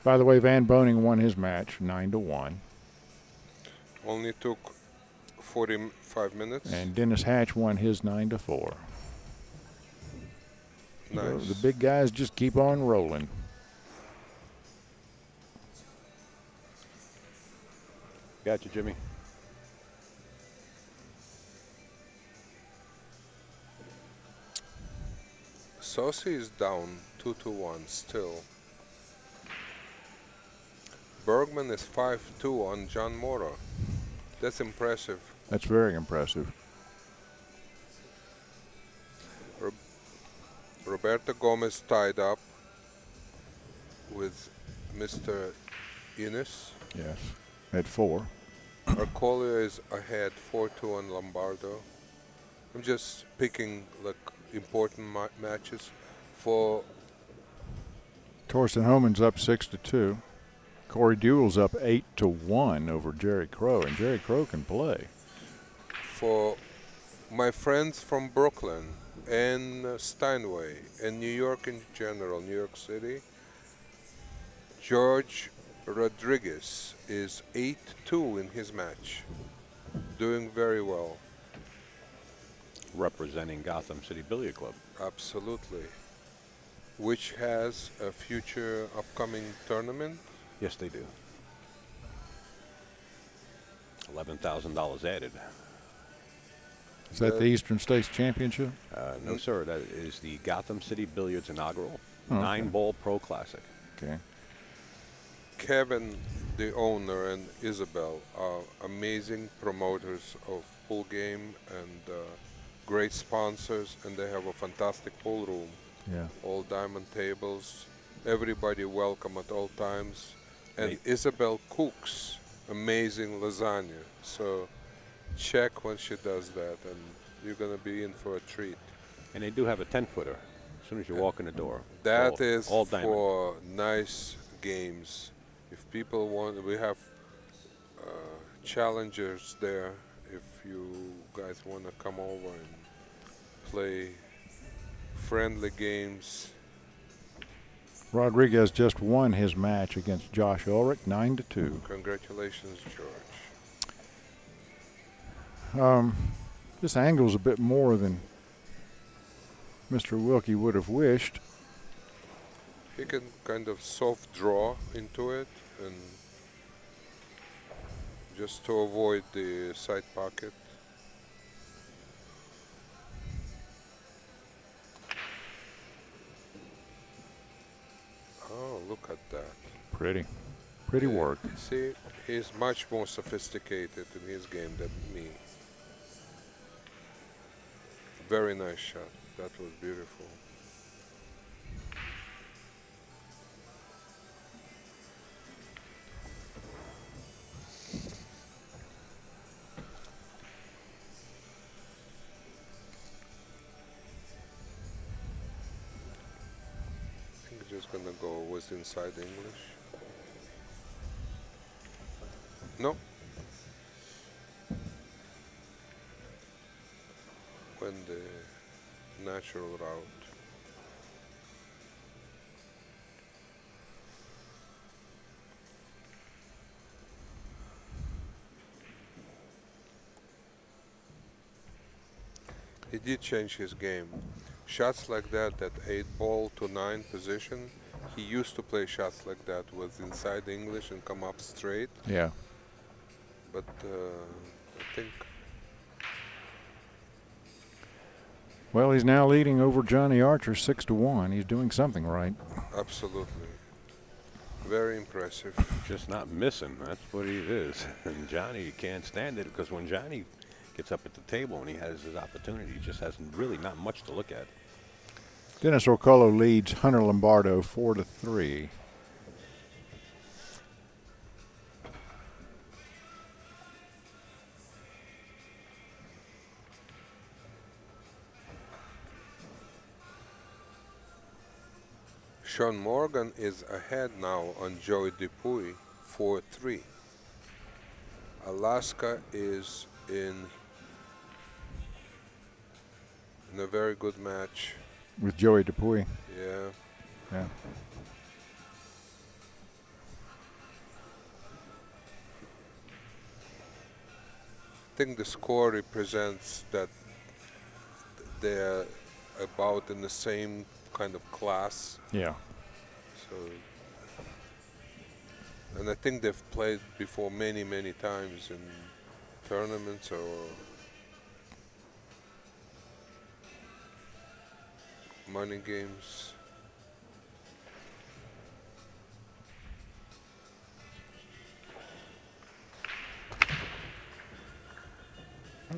By the way, Van Boning won his match 9-1. Only took 45 minutes. And Dennis Hatch won his 9-4. Nice. So the big guys just keep on rolling. Got you, Jimmy. Saucy is down 2-1 still. Bergman is 5-2 on John Mora. That's impressive. That's very impressive. Roberto Gomez tied up with Mr. Innes. Yes, at 4. Arcolia is ahead 4-2 on Lombardo. I'm just picking like important matches for. Torsten Homan's up 6-2. Corey Dewell's up 8-1 over Jerry Crow, and Jerry Crow can play. For my friends from Brooklyn, and Steinway, and New York in general, New York City. George Rodriguez is 8-2 in his match, doing very well. Representing Gotham City Billiard Club. Absolutely. Which has a future upcoming tournament. Yes, they do. $11,000 added. Is that the Eastern States Championship? No, sir. That is the Gotham City Billiards inaugural Oh, okay. 9-ball pro classic. Okay. Kevin, the owner, and Isabel are amazing promoters of pool game and great sponsors, and they have a fantastic pool room. Yeah. All diamond tables, everybody welcome at all times. And Isabel cooks amazing lasagna, so check when she does that and you're going to be in for a treat. And they do have a 10-footer as soon as you walk in the door. That is all diamond. for nice games. If people want, we have challengers there if you guys want to come over and play friendly games. Rodriguez just won his match against Josh Ulrich, 9-2. Congratulations, George. This angle's a bit more than Mr. Wilkie would have wished. He can kind of soft draw into it and just to avoid the side pocket. Oh, look at that. Pretty work. See, he's much more sophisticated in his game than me. Very nice shot. That was beautiful. I think just gonna go with inside English. No. When the natural route. He did change his game. Shots like that, that 8-ball to 9 position, he used to play shots like that with inside English and come up straight. Yeah. But I think... Well, he's now leading over Johnny Archer 6-1. He's doing something right. Absolutely. Very impressive. Just not missing. That's what he is. And Johnny can't stand it because when Johnny gets up at the table and he has his opportunity, he just has really not much to look at. Dennis Orcolo leads Hunter Lombardo 4-3. Sean Morgan is ahead now on Joey Dupuy, 4-3. Alaska is in a very good match. With Joey Dupuy. Yeah. Yeah. I think the score represents that they're about in the same kind of class. Yeah. So, and I think they've played before many times in tournaments or money games.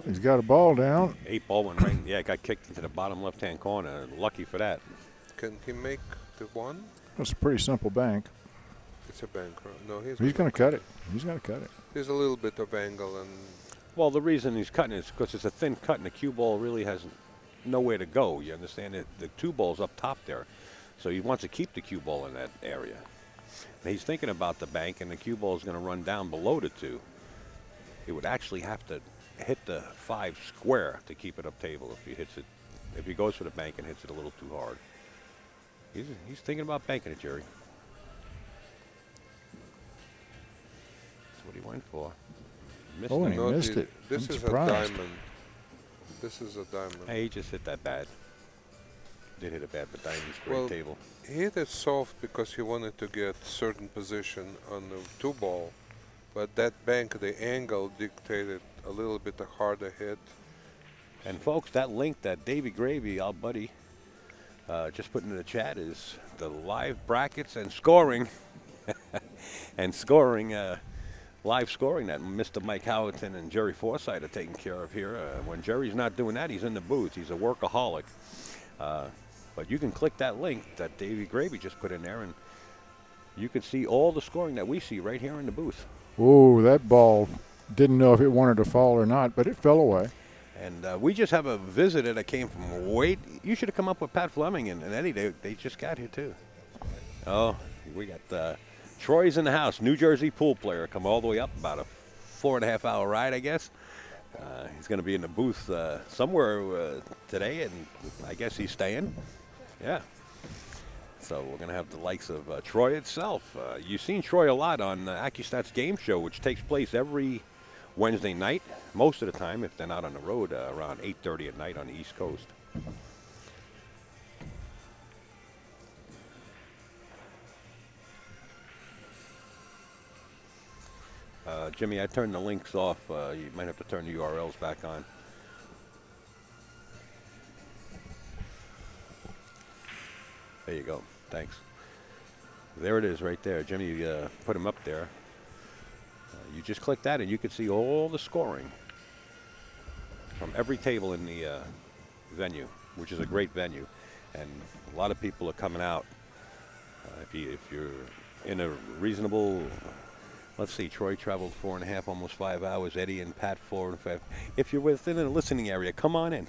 He's got a ball down. 8-ball went right. Yeah, it got kicked into the bottom left-hand corner. Lucky for that. Can he make the one? That's a pretty simple bank. It's a bank, right? No, he's going to cut it. He's going to cut it. There's a little bit of angle and. Well, the reason he's cutting it is because it's a thin cut and the cue ball really has nowhere to go. You understand it? The 2 ball's up top there, so he wants to keep the cue ball in that area. And he's thinking about the bank, and the cue ball is going to run down below the 2. He would actually have to hit the 5 square to keep it up table if he hits it if he goes for the bank and hits it a little too hard. He's thinking about banking it, Jerry. That's what he went for. Missed Oh, it. and he missed it. This I'm is surprised. a diamond. This is a diamond. Hey, he just hit that bad. Did hit a bad, but diamond's great Well, table. He hit it soft because he wanted to get certain position on the 2-ball, but that bank, the angle dictated a little bit a harder hit. And folks, that link that Davey Gravy, our buddy, just put in the chat is the live brackets and scoring, and scoring, live scoring that Mr. Mike Howerton and Jerry Forsythe are taking care of here. When Jerry's not doing that, he's in the booth. He's a workaholic. But you can click that link that Davey Gravy just put in there, and you can see all the scoring that we see right here in the booth. Whoa, that ball, didn't know if it wanted to fall or not, but it fell away. And we just have a visitor that came from you should have come up with Pat Fleming and Eddie. They just got here, too. Oh, we got Troy's in the house, New Jersey pool player, come all the way up, about a 4.5-hour ride, I guess. He's going to be in the booth somewhere today, and I guess he's staying. Yeah. So we're going to have the likes of Troy itself. You've seen Troy a lot on AccuStats Game Show, which takes place every Wednesday night, most of the time, if they're not on the road, around 8:30 at night on the East Coast. Jimmy, I turned the links off. You might have to turn the URLs back on. There you go. Thanks. There it is right there. Jimmy put him up there. You just click that and you can see all the scoring from every table in the venue, which is a great venue. And a lot of people are coming out. If you're in a reasonable, let's see, Troy traveled 4.5, almost 5 hours. Eddie and Pat 4 and 5. If you're within a listening area, come on in.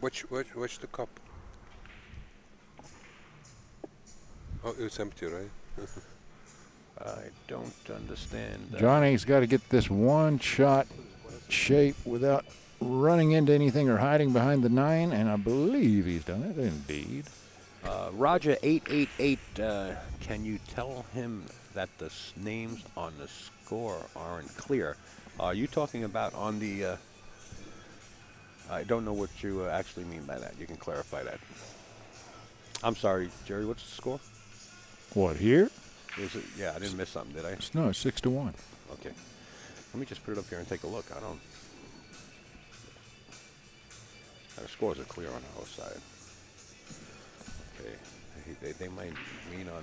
Watch the cup. Oh, it's empty, right? I don't understand. Johnny's got to get this one shot shape without running into anything or hiding behind the 9, and I believe he's done it indeed. Roger 888, can you tell him that the names on the score aren't clear? Are you talking about on the I don't know what you actually mean by that. You can clarify that. I'm sorry, Jerry, what's the score? What, here? Is it? Yeah, I didn't miss something, did I? No, it's 6-1. Okay. Let me just put it up here and take a look. The scores are clear on our side. Okay. They might mean on,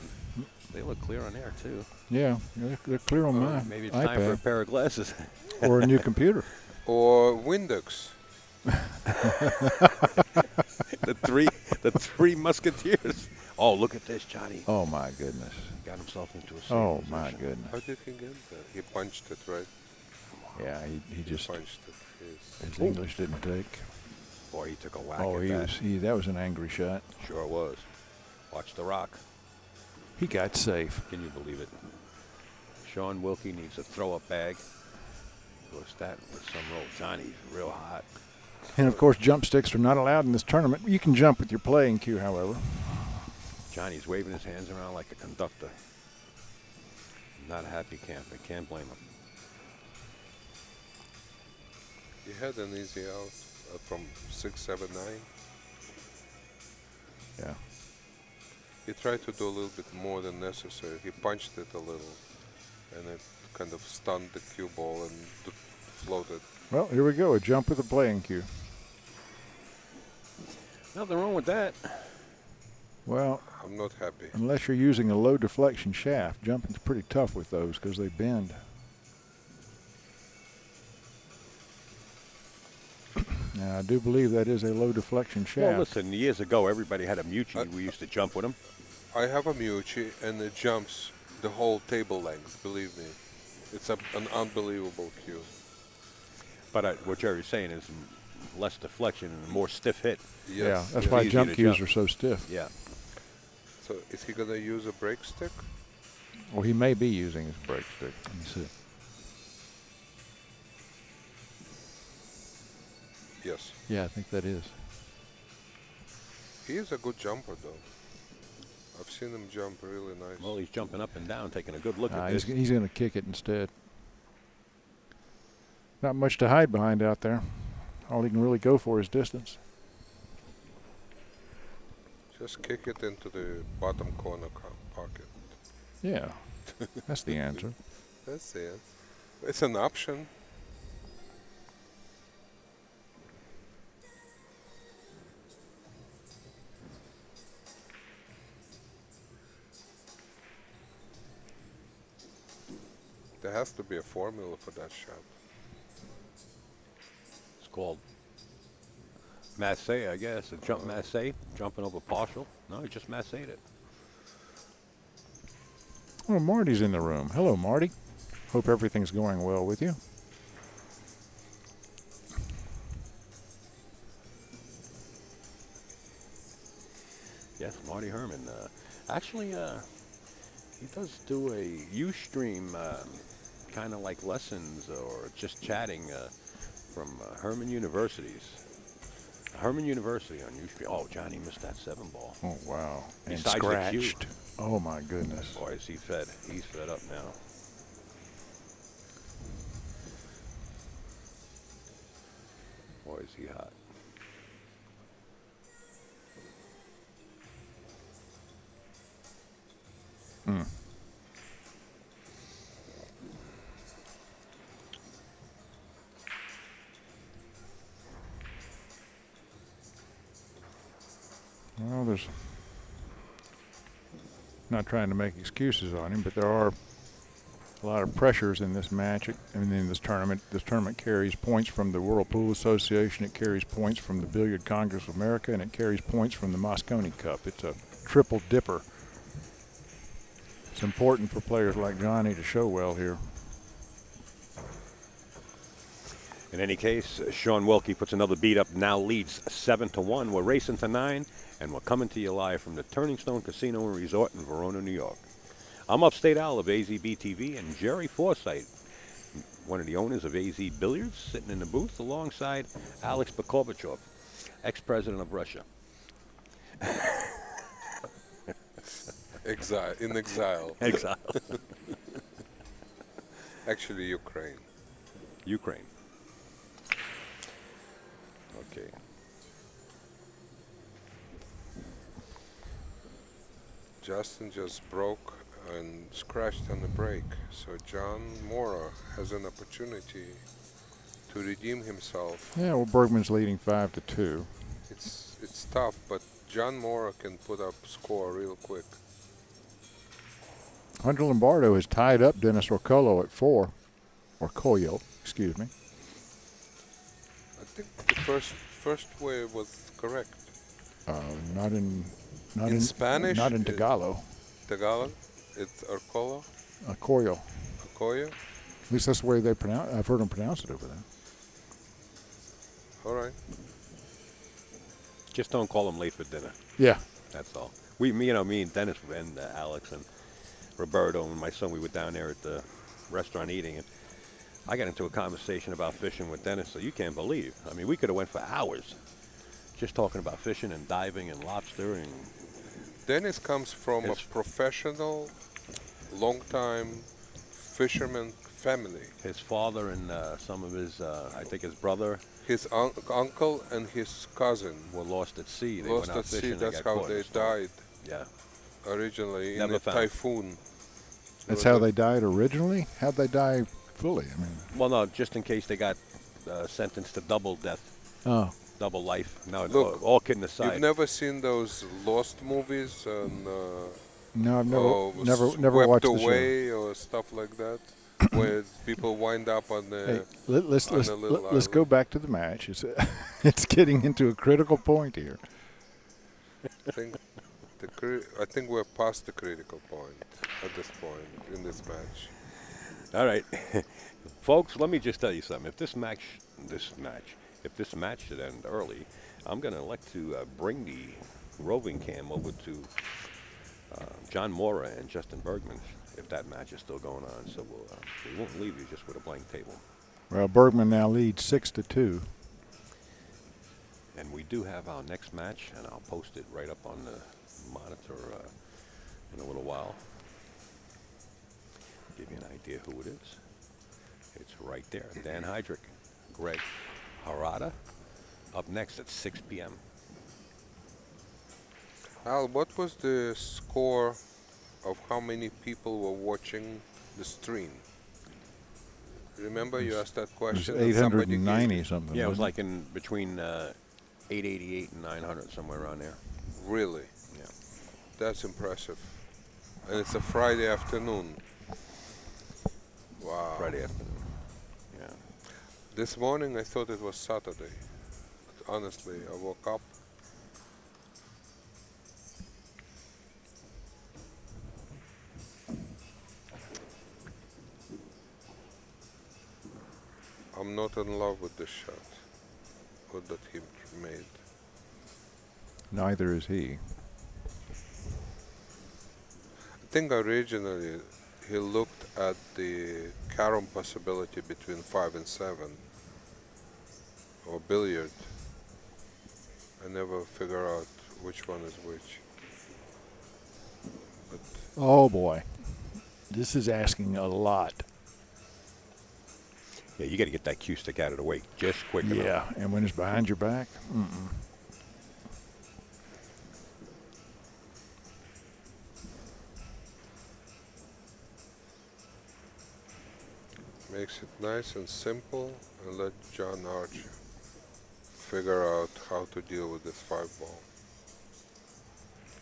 they look clear on there, too. Yeah, they're clear on my Maybe it's iPad. time for a pair of glasses. Or a new computer. Or Windex. the three musketeers. Oh, look at this, Johnny. Oh, my goodness. Got himself into a safe Oh, my position. goodness. How did he get that? He punched it, right? Yeah, he just, Punched it. Yes. his English didn't take. Boy, he took a whack Oh, at that. that was an angry shot. Sure was. Watch the rock. He got safe. Can you believe it? Shaun Wilkie needs a throw-up bag. What's that with some roll? Johnny's real hot. And, of course, jump sticks are not allowed in this tournament. You can jump with your playing cue, however. Johnny's waving his hands around like a conductor. Not a happy camper. Can't blame him. He had an easy out from 6, 7, 9. Yeah. He tried to do a little bit more than necessary. He punched it a little, and it kind of stunned the cue ball and floated. Well, here we go. A jump with a playing cue. Nothing wrong with that. Well, I'm not happy. unless you're using a low deflection shaft, jumping's pretty tough with those because they bend. Now, I do believe that is a low deflection shaft. Well, listen, years ago, everybody had a Mucci. We used to jump with them. I have a Mucci, and it jumps the whole table length, believe me. It's an unbelievable cue. But what Jerry's saying is less deflection and more stiff hit. Yes. Yeah, that's It's why easy jump to cues jump. are so stiff. Yeah. So is he going to use a brake stick? Well, he may be using his brake stick. Let me see. Yes. Yeah, I think that is. He is a good jumper, though. I've seen him jump really nice. Well, he's jumping up and down, taking a good look at He's this. he's going to kick it instead. Not much to hide behind out there. All he can really go for is distance. Just kick it into the bottom corner pocket. Yeah, that's the answer. That's it. It's an option. There has to be a formula for that shot. It's called masse, I guess. A jump masse, jumping over partial. No, he just massed it. Oh, Marty's in the room. Hello, Marty. Hope everything's going well with you. Yes, Marty Herman. Actually, he does do a Ustream kind of like lessons or just chatting from Herman Universities. Herman University on Ustream. Oh, Johnny missed that 7-ball. Oh, wow. And Besides the cue. scratched. Oh, my goodness. Boy, is he fed. He's fed up now. Boy, is he hot. Well, there's not trying to make excuses on him, but there are a lot of pressures in this match and in this tournament. This tournament carries points from the World Pool Association, it carries points from the Billiard Congress of America, and it carries points from the Moscone Cup. It's a triple dipper. It's important for players like Johnny to show well here. In any case, Shaun Wilkie puts another beat up, now leads 7-1. We're racing to 9, and we're coming to you live from the Turning Stone Casino and Resort in Verona, New York. I'm Upstate Al of AZB TV, and Jerry Forsythe, one of the owners of AZ Billiards, sitting in the booth alongside Alex Bakovichov, ex-president of Russia. In exile. Exile. Actually, Ukraine. Ukraine. Okay. Justin just broke and scratched on the break, so John Mora has an opportunity to redeem himself. Yeah, well, Bergman's leading 5-2. It's tough, but John Mora can put up score real quick. Hunter Lombardo has tied up Dennis Orcollo at 4, or Coyo, excuse me. I think the first way was correct. Not in Spanish. Not in Tagalog. Tagalog, it's Orcollo. Coyo. Coyo. At least that's the way they pronounce. I've heard them pronounce it over there. All right. Just don't call him late for dinner. Yeah. That's all. Me and Dennis and Alex and Roberto and my son, we were down there at the restaurant eating, and I got into a conversation about fishing with Dennis, so you can't believe. I mean, we could have went for hours just talking about fishing and diving and lobster. And Dennis comes from a professional, long-time fisherman family. his father and some of his, I think his brother, His uncle and his cousin were lost at sea. They lost went out at sea. fishing. That's they got how caught in they a storm. died Yeah. originally Never in a found. typhoon. That's how they died originally? How'd they die fully? I mean. Well, no, just in case they got sentenced to double death, Oh. double life. No, Look, all kidding aside. You've never seen those Lost movies and No, I've never watched the show. Away or stuff like that, where people wind up on the. Hey, let's little go back to the match. It's getting into a critical point here. I think we're past the critical point at this point in this match. All right, folks, let me just tell you something. If this match should end early, I'm going to elect to bring the roving cam over to John Mora and Justin Bergman, if that match is still going on. So we won't leave you just with a blank table. Well, Bergman now leads 6-2. And we do have our next match, and I'll post it right up on the monitor in a little while. Give you an idea who it is. It's right there. Dan Heydrich, Greg Harada, up next at 6 p.m. Al, what was the score of how many people were watching the stream? Remember you asked that question? It was 890 something. Yeah, it was wasn't like in between 888 and 900, somewhere around there. Really? Yeah. That's impressive. And it's a Friday afternoon. Wow. Friday afternoon. Yeah. This morning I thought it was Saturday. Honestly, I woke up. I'm not in love with this shot, what that he made. Neither is he. I think originally he looked at the carom possibility between 5 and 7, or billiard. I never figure out which one is which. But Oh boy, this is asking a lot. Yeah, you got to get that cue stick out of the way just quick enough. Yeah, and when it's behind your back, makes it nice and simple, and let John Archer figure out how to deal with this 5-ball.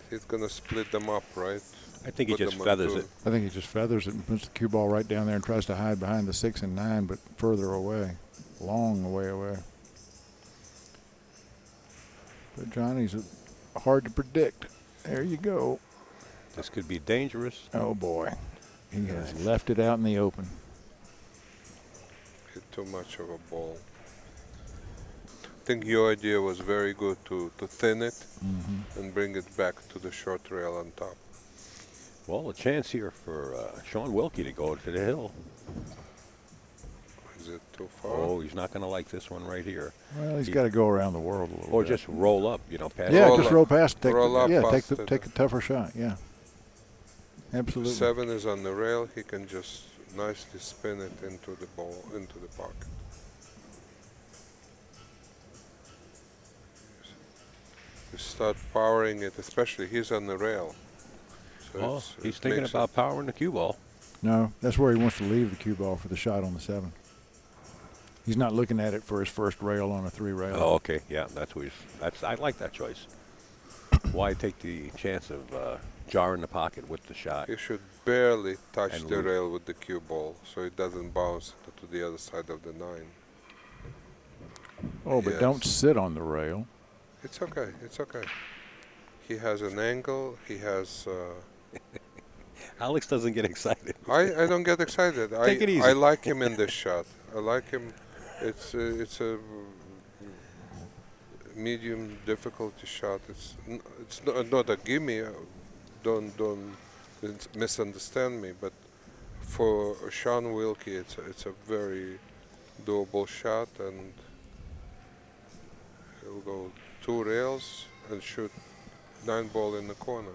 He's gonna split them up, right? I think he Put just them on feathers two. it. I think he just feathers it and puts the cue ball right down there and tries to hide behind the 6 and 9, but further away, long way away. But Johnny's hard to predict. There you go. This could be dangerous. Oh boy, he has left it out in the open. Hit too much of a ball. I think your idea was very good to thin it and bring it back to the short rail on top. Well, a chance here for Shaun Wilkie to go to the hill. Is it too far? Oh, he's not going to like this one right here. Well, he's got to go around the world a little Or bit. just roll up, you know, past Yeah, Roll just up. roll past. Take Roll up past take a tougher shot. Yeah, absolutely. 7 is on the rail. He can just nicely spin it into the ball, into the pocket. You start powering it, especially he's on the rail. So Oh, it's- he's it thinking makes about powering the cue ball. No, that's where he wants to leave the cue ball for the shot on the 7. He's not looking at it for his first rail on a 3 rail. Oh, okay, yeah, I like that choice. Why take the chance of jarring the pocket with the shot? He should barely touch And the lose. rail with the cue ball so it doesn't bounce to the other side of the 9. Oh, but Yes. don't sit on the rail. It's okay, it's okay. He has an angle, he has... Alex doesn't get excited. I don't get excited. Take it easy. I like him in this shot. I like him. It's a medium difficulty shot. It's not a gimme. Don't misunderstand me. But for Shaun Wilkie, it's a very doable shot, and he'll go 2 rails and shoot 9-ball in the corner.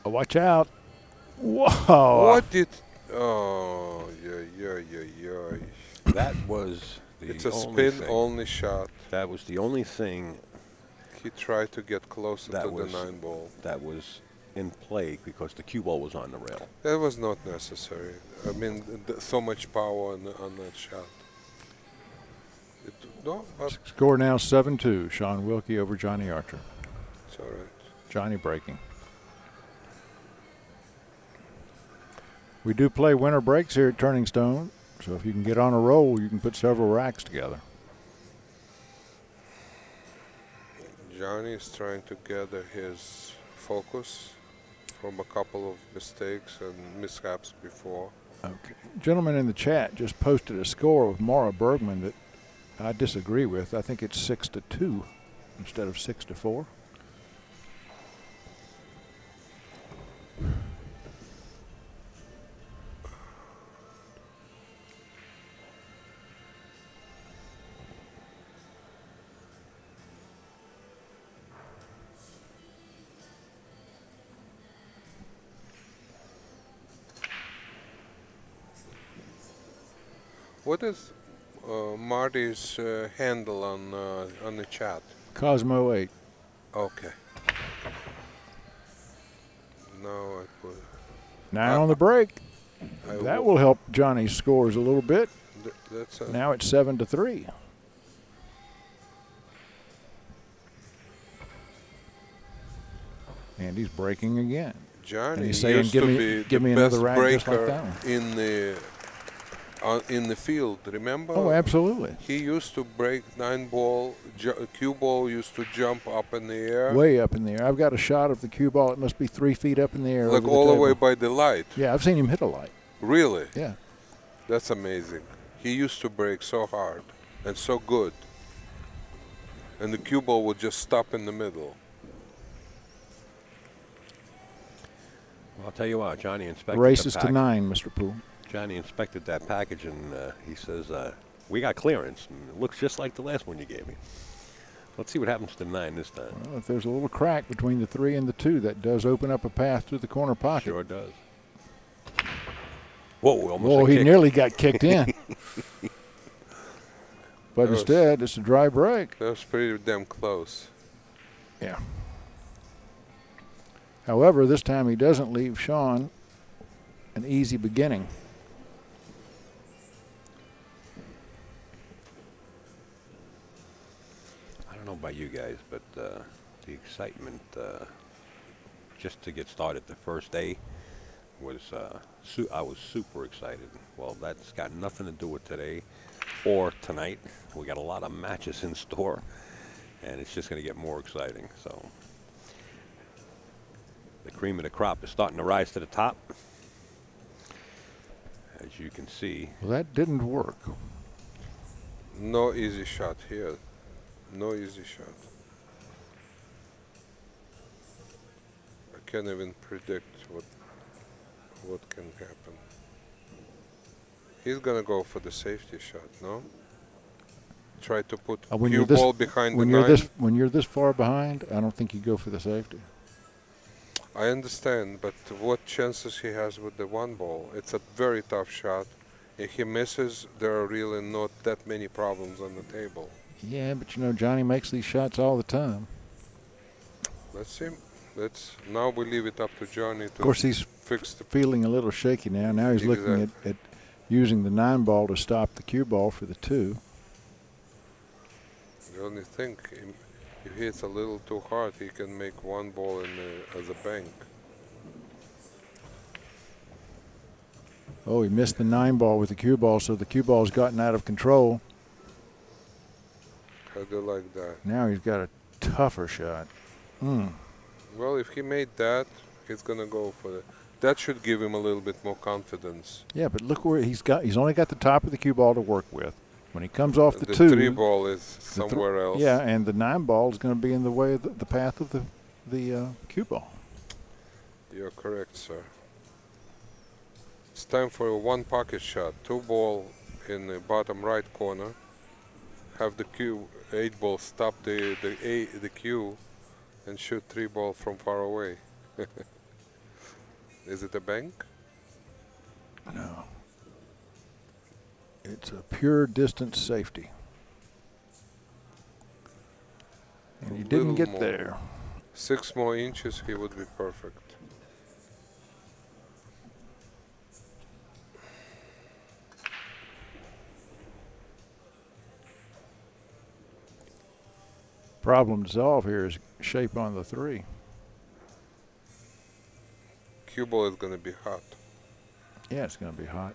Oh, watch out. Whoa. What did? Oh, yeah. That was the It's a only spin-only shot. That was the only thing He tried to get closer That to was- the 9-ball. that was in play because the cue ball was on the rail. That was not necessary. I mean, so much power on that shot. Score now 7-2. Shaun Wilkie over Johnny Archer. It's all right. Johnny breaking. We do play winter breaks here at Turning Stone, so if you can get on a roll, you can put several racks together. Johnny is trying to gather his focus from a couple of mistakes and mishaps before. Okay. Gentleman in the chat just posted a score with Maura Bergman that I disagree with. I think it's 6-2 instead of 6-4. What is Marty's handle on the chat? Cosmo 8. Okay. Now I put. Now on the break. I That will help Johnny's scores a little bit. That's Now it's 7-3. And he's breaking again. Johnny and he's saying, used give to me, be give the me best another rack just like breaker that one. in the field. Remember? Oh, absolutely. He used to break 9-ball. Cue ball used to jump up in the air. Way up in the air. I've got a shot of the cue ball. It must be 3 feet up in the air. Like over all the the way table. by the light. Yeah, I've seen him hit a light. Really? Yeah. That's amazing. He used to break so hard and so good. And the cue ball would just stop in the middle. Well, I'll tell you what, Johnny inspected Races the to pack. 9, Mr. Poole. Johnny inspected that package, and he says, we got clearance. And it looks just like the last one you gave me. Let's see what happens to 9 this time. Well, if there's a little crack between the 3 and the 2, that does open up a path to the corner pocket. Sure does. Whoa, almost Whoa, a he kick. nearly got kicked in. But instead, it's a dry break. That was pretty damn close. Yeah. However, this time he doesn't leave Shaun an easy beginning. I don't know about you guys, but the excitement just to get started the first day was, I was super excited. Well, that's got nothing to do with today or tonight. We got a lot of matches in store, and it's just going to get more exciting. So the cream of the crop is starting to rise to the top, as you can see. Well, that didn't work. No easy shot here. No easy shot. I can't even predict what can happen. He's gonna go for the safety shot, no? Try to put cue ball behind the 9. When you're this far behind, I don't think you go for the safety. I understand, but what chances he has with the 1 ball? It's a very tough shot. If he misses, there are really not that many problems on the table. Yeah, but you know, Johnny makes these shots all the time. Let's see. Now we leave it up to Johnny to Of course, he's fix the. feeling a little shaky now. Now he's looking at using the 9 ball to stop the cue ball for the 2. The only thing, if he hits a little too hard, he can make 1 ball as a bank. Oh, he missed the 9 ball with the cue ball, so the cue ball's gotten out of control. How do you like that? Now he's got a tougher shot. Well, if he made that, he's gonna go for it. That should give him a little bit more confidence. Yeah, but look where he's only got the top of the cue ball to work with. When he comes off the 2, 3 ball is somewhere else. Yeah, and the 9 ball is going to be in the way of the path of the cue ball. You're correct, sir. It's time for a 1 pocket shot. 2 ball in the bottom right corner. Have the cue 8 ball stop the cue and shoot 3 ball from far away. Is it a bank? No. It's a pure distance safety. And he didn't get there. 6 more inches, he would be perfect. Problem to solve here is shape on the 3. Cue ball is going to be hot. Yeah, it's going to be hot.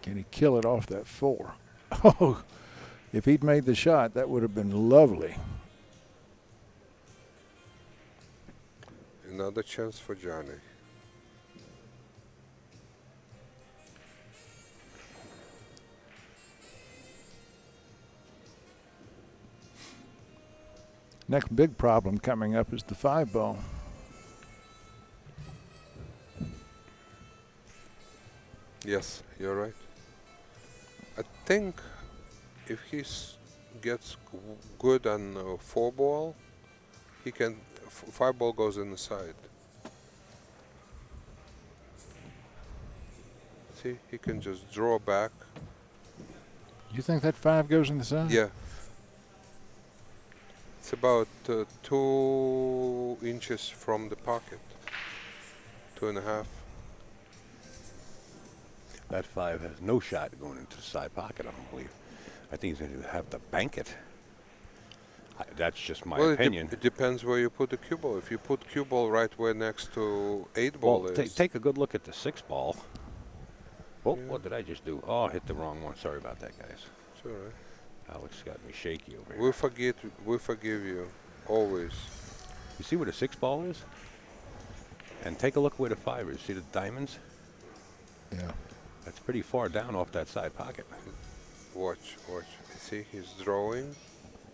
Can he kill it off that 4? Oh, if he'd made the shot, that would have been lovely. Another chance for Johnny. Next big problem coming up is the 5 ball. Yes, you're right. I think if he gets good on 4 ball, he can. 5 ball goes in the side. See, he can just draw back You think that 5 goes in the sun? Yeah. It's about 2 inches from the pocket. 2.5. That 5 has no shot going into the side pocket, I don't believe. I think he's going to have to bank it. That's just my opinion. It depends where you put the cue ball. If you put cue ball right where next to 8 ball Well, is. take a good look at the 6 ball. Oh, Yeah. what did I just do? Oh, I hit the wrong one. Sorry about that, guys. It's all right. Alex got me shaky over here. We forgive you, always. You see where the 6 ball is? And take a look where the 5 is. See the diamonds? Yeah. That's pretty far down off that side pocket. Watch. See, he's drawing.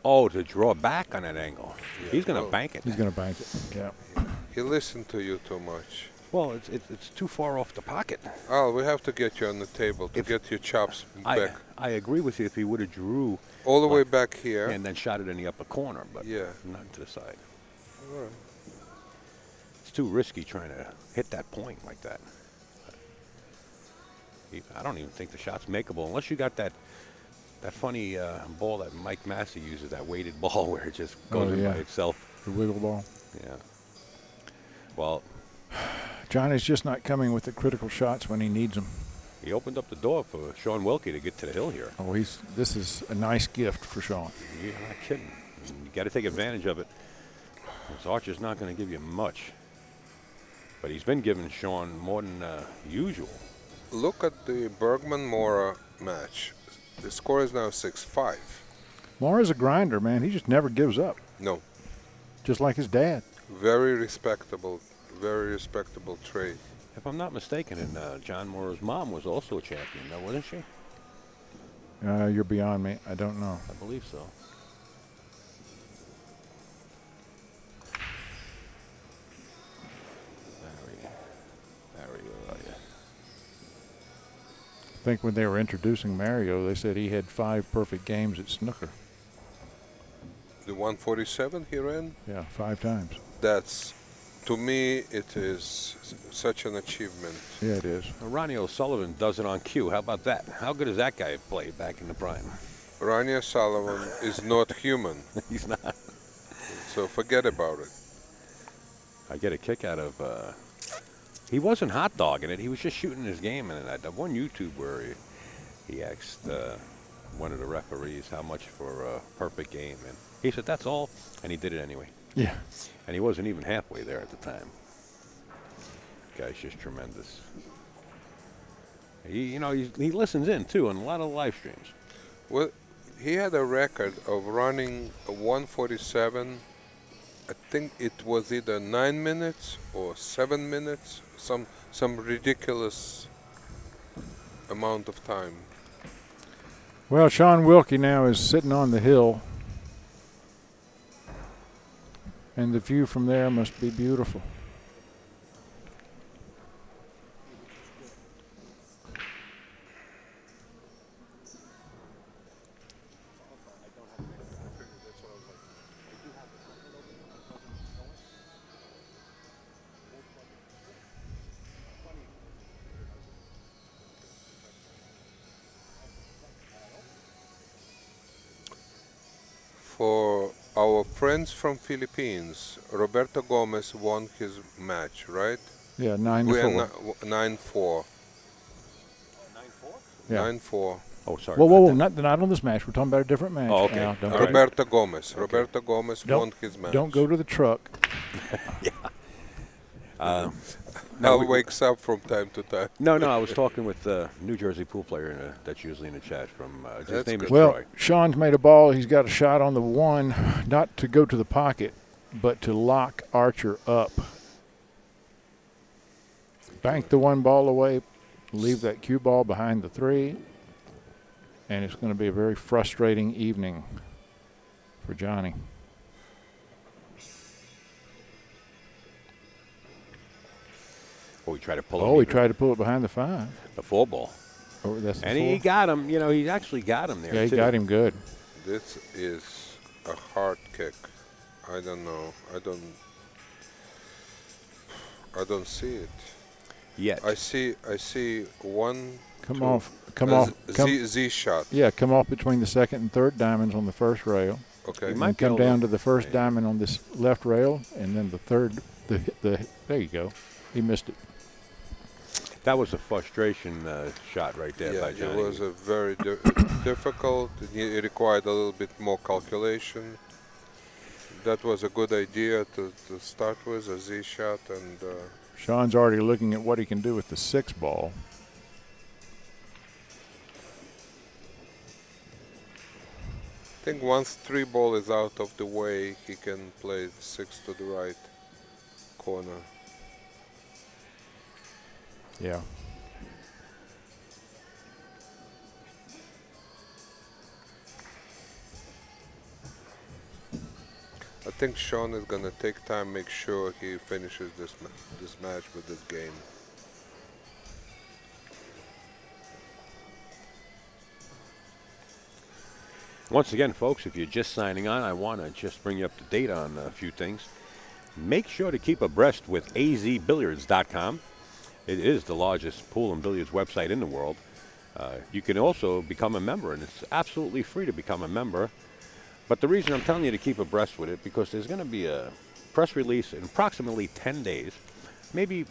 Oh, to draw back on that angle. Yeah. He's going to Oh. bank it. He's going to bank it. Yeah. He listened to you too much. Well, it's too far off the pocket. Al, we have to get you on the table to get your chops back. I agree with you if he would have drew All the way back here. and then shot it in the upper corner, but Yeah. not to the side. All right. It's too risky trying to hit that point like that. I don't even think the shot's makeable unless you got that funny ball that Mike Massey uses, that weighted ball where it just goes in by itself. The wiggle ball. Yeah. Well, Johnny's just not coming with the critical shots when he needs them. he opened up the door for Shaun Wilkie to get to the hill here. Oh, this is a nice gift for Shaun. You're not kidding. You got to take advantage of it. This Archer's not going to give you much. But he's been giving Shaun more than usual. Look at the Bergman-Mora match. The score is now 6-5. Mora's a grinder, man. He just never gives up. No. Just like his dad. Very respectable trade. If I'm not mistaken, and John Mora's mom was also a champion, though, wasn't she? You're beyond me. I don't know. I believe so. I think when they were introducing Mario, they said he had 5 perfect games at snooker. The 147 he ran? Yeah, 5 times. That's, to me, it is such an achievement. Yeah, it is. Ronnie O'Sullivan does it on cue. How about that? How good does that guy play back in the prime? Ronnie O'Sullivan is not human, He's not. so forget about it. I get a kick out of. He wasn't hot dogging it. He was just shooting his game. And I one YouTube where he asked one of the referees how much for a perfect game, and he said that's all, and he did it anyway. Yeah. And he wasn't even halfway there at the time. Guy's just tremendous. He listens in too on a lot of live streams. Well, he had a record of running a 147. I think it was either 9 minutes or 7 minutes, some ridiculous amount of time. Well, Shaun Wilkie now is sitting on the hill, and the view from there must be beautiful. For our friends from Philippines, Roberto Gomez won his match, right? Yeah, We are 9-4. 9-4. 9-4? Yeah. 9-4. Oh, sorry. Whoa, not on this match. We're talking about a different match. Oh, okay. Al, don't, All right. Roberto Gomez. Roberto Gomez won his match. don't go to the truck. Al wakes up from time to time. No, I was talking with a New Jersey pool player that's usually in the chat from, his That's name is good. Well, Troy. Shaun's made a ball. He's got a shot on the 1, not to go to the pocket, but to lock Archer up. Bank the 1 ball away, leave that cue ball behind the 3, and it's going to be a very frustrating evening for Johnny. Oh, he tried to pull it. Oh, he tried to pull it behind the 5. The 4 ball. Oh, that's the And 4. he got him. He actually got him there, Yeah, he too. got him good. This is a hard kick. I don't know. I don't see it. Yet. I see one Come off. Z shot. Yeah, come off between the second and third diamonds on the first rail. Okay. And then come down to the first diamond on this left rail, and then the third. There you go. He missed it. That was a frustration shot right there by Johnny. It was a very difficult. It required a little bit more calculation. That was a good idea to start with, a Z shot. And Shaun's already looking at what he can do with the 6 ball. I think once 3 ball is out of the way, he can play 6 to the right corner. Yeah. I think Shaun is going to take time, make sure he finishes this match with this game. Once again, folks, if you're just signing on, I want to just bring you up to date on a few things. Make sure to keep abreast with azbilliards.com. It is the largest pool and billiards website in the world. You can also become a member, and it's absolutely free to become a member. But the reason I'm telling you to keep abreast with it, because there's going to be a press release in approximately 10 days, maybe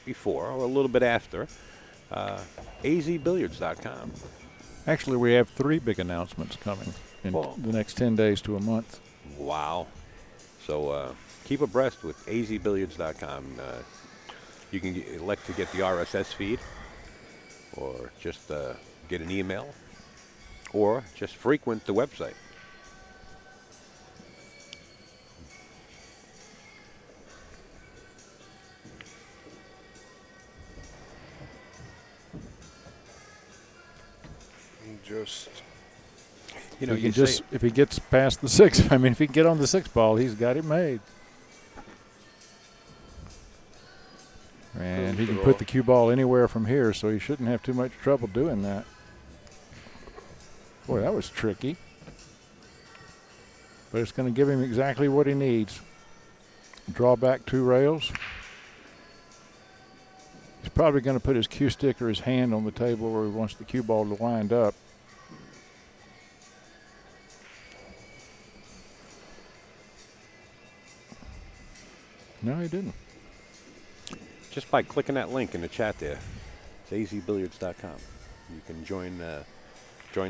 before or a little bit after, azbilliards.com. Actually, we have 3 big announcements coming in the next 10 days to a month. Wow. So keep abreast with azbilliards.com. You can elect to get the RSS feed, or just get an email, or just frequent the website. Just, you know, if he gets past the 6, I mean, if he can get on the 6 ball, he's got it made. And he can put the cue ball anywhere from here, so he shouldn't have too much trouble doing that. Boy, that was tricky. But it's going to give him exactly what he needs. Draw back 2 rails. He's probably going to put his cue stick or his hand on the table where he wants the cue ball to wind up. No, he didn't. Just by clicking that link in the chat there, it's azbilliards.com. You can join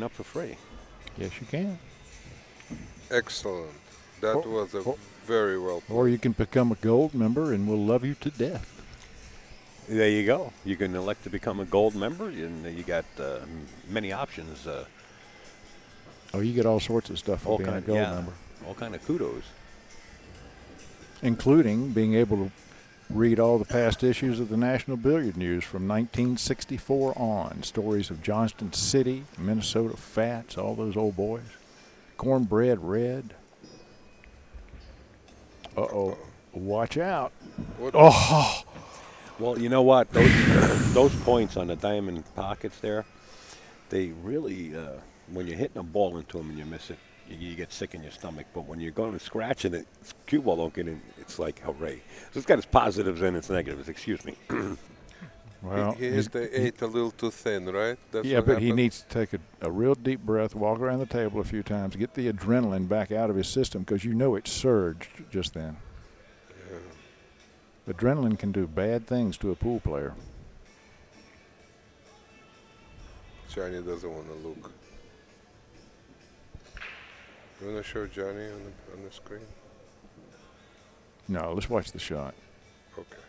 up for free. Yes, you can. excellent. That was a very well played. Or you can become a gold member and we'll love you to death. There you go. You can elect to become a gold member, and you got many options. Oh, you get all sorts of stuff for being a gold member. All kind of kudos. Including being able to read all the past issues of the National Billiard News from 1964 on. Stories of Johnston City, Minnesota Fats, all those old boys. Cornbread Red. Uh-oh. Watch out. Oh! Well, you know what? Those points on the diamond pockets there, they really, when you're hitting a ball into them and you miss it, you get sick in your stomach. But when you're going to scratch and it, cue ball don't get in, it's like hooray. So it's got its positives and its negatives. Excuse me. Well, he hit the 8 a little too thin, right? That's yeah, but happened. he needs to take a real deep breath, walk around the table a few times, get the adrenaline back out of his system, because you know it surged just then. Yeah. Adrenaline can do bad things to a pool player. Johnny doesn't want to look. You want to show Johnny on the screen? No, let's watch the shot. Okay.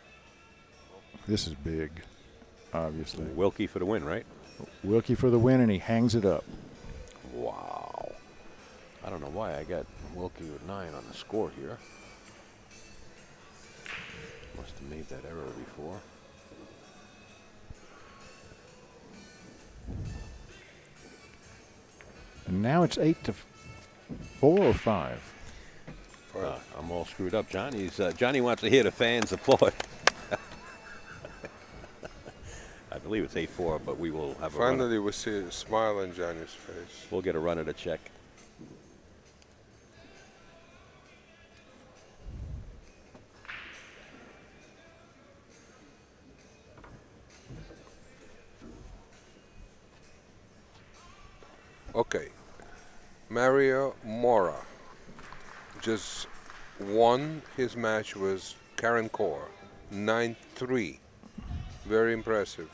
This is big, obviously. Wilkie for the win, right? Wilkie for the win, and he hangs it up. Wow. I don't know why I got Wilkie with 9 on the score here. Must have made that error before. And now it's 8-4 or 5. I'm all screwed up. Johnny wants to hear the fans applaud. I believe it's 8-4, but we will have Finally, we see a smile on Johnny's face. We'll get a run at a check. Okay. Mario Mora just won his match with Karen Kaur. 9-3. Very impressive.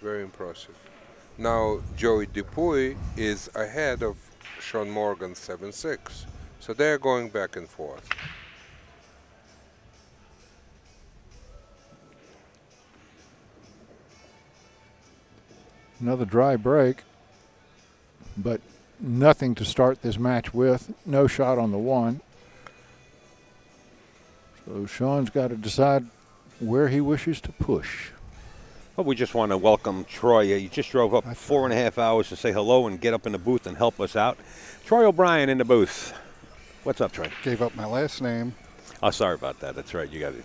Very impressive. Now Joey Dupuy is ahead of Sean Morgan 7-6. So they're going back and forth. Another dry break, but nothing to start this match with. No shot on the one. So Shaun's got to decide where he wishes to push. Well, we just want to welcome Troy. You just drove up 4.5 hours to say hello and get up in the booth and help us out. Troy O'Brien in the booth. What's up, Troy? Gave up my last name. Oh, sorry about that. That's right. You got You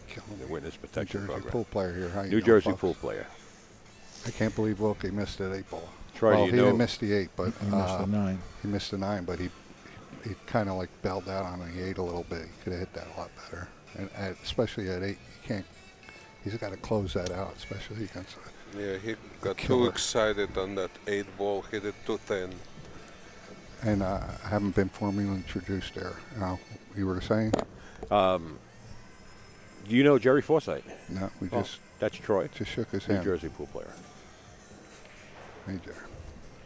killed the me. witness New protection Jersey program. pool player here. How you New doing, Jersey folks? pool player. I can't believe Wilkie missed that 8 ball. Troy, well, do he you know? didn't miss the 8, but He missed the 9. he missed the 9, but he kind of like bailed out on it. He ate a little bit. He could have hit that a lot better. And especially at 8, you can't. He's got to close that out, especially against. Yeah, he got too Killer. excited on that 8 ball, hit it too thin. And I haven't been formally introduced there. You were saying? Do you know Jerry Forsythe? No, we Oh, just that's Troy, shook his New hand. Jersey pool player. Hey, Jerry.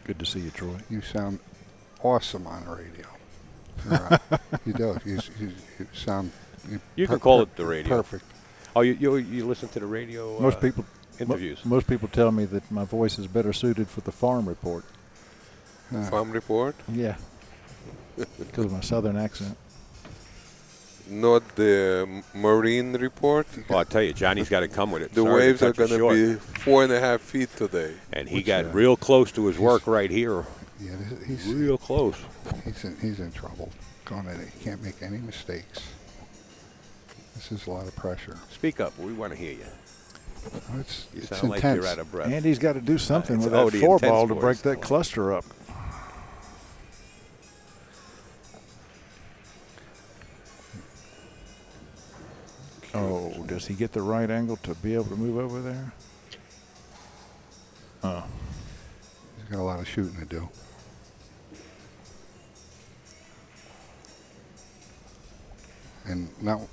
Good to see you, Troy. You sound awesome on the radio. You do. You sound. You can call it the radio. Perfect. Oh, you listen to the radio Most people interviews? Most people tell me that my voice is better suited for the farm report. Farm report? Yeah, because of my southern accent. Not the marine report. Well, I tell you, Johnny's got to come with it. The Sorry waves to are cut you going to short. be 4.5 feet today. And he got real close to his work right here. Yeah, he's Real close. he's in trouble. Going at it, he can't make any mistakes. This is a lot of pressure. Speak up. We want to hear you. Oh, it's You it's sound like intense. you're out of breath. Andy's got to do something it's with oh, that the 4 intense ball to break voice. that cluster up. Oh, does he get the right angle to be able to move over there? Oh. He's got a lot of shooting to do. And now,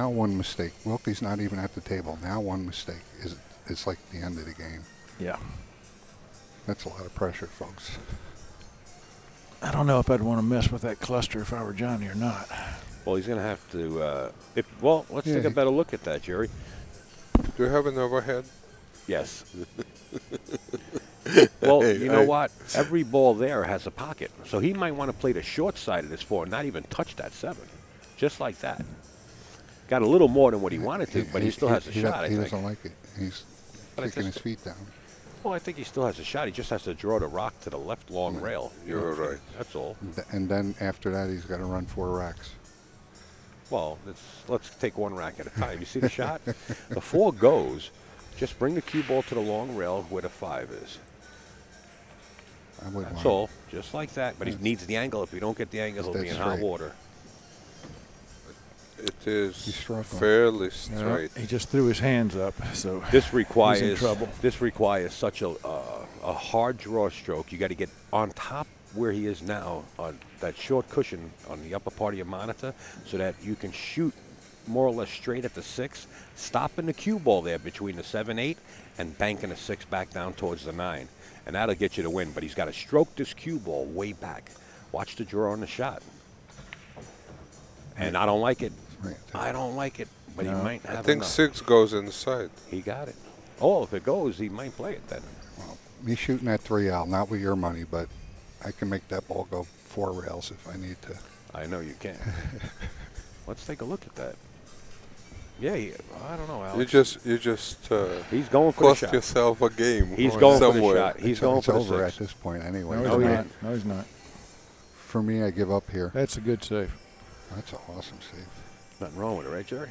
one mistake. Wilkie's not even at the table. Now one mistake it's like the end of the game. Yeah. That's a lot of pressure, folks. I don't know if I'd want to mess with that cluster if I were Johnny or not. Well, he's going to have to. Let's take a better look at that, Jerry. Do you have an overhead? Yes. Well, you know what? Every ball there has a pocket. So he might want to play the short side of this 4 and not even touch that 7. Just like that. Got a little more than what he wanted to, but he still has a shot, I He think. doesn't like it. He's But I kicking his just- feet down. Well, I think he still has a shot. He just has to draw the rock to the left long rail. You're right. That's all. And then after that, he's got to run 4 racks. Well, let's take 1 rack at a time. You see the shot? The 4 goes. Just bring the cue ball to the long rail where the 5 is. I wouldn't That's want all. Just like that. But he needs the angle. If you don't get the angle, he'll be in That's hot straight. water. It He's is struggling. fairly No, straight. he just threw his hands up, so This requires he's in trouble. This requires such a hard draw stroke. You got to get on top where he is now on that short cushion on the upper part of your monitor, so that you can shoot more or less straight at the 6, stopping the cue ball there between the 7-8 and banking the 6 back down towards the 9, and that'll get you the win. But he's got to stroke this cue ball way back. Watch the draw on the shot. And I don't like it. Right. I don't like it, but he might have I think enough. 6 goes inside. He got it. Oh, if it goes, he might play it then. Well, me shooting that 3 out, not with your money, but I can make that ball go 4 rails if I need to. I know you can. Let's take a look at that. Yeah, I don't know, Alex. You just He's going for the cost shot. yourself a game. He's going for the somewhere. shot. He's going It's for the over 6. at this point anyway. No, Oh, he's yeah. not. No, he's not. For me, I give up here. That's a good save. That's an awesome save. Nothing wrong with it, right, Jerry?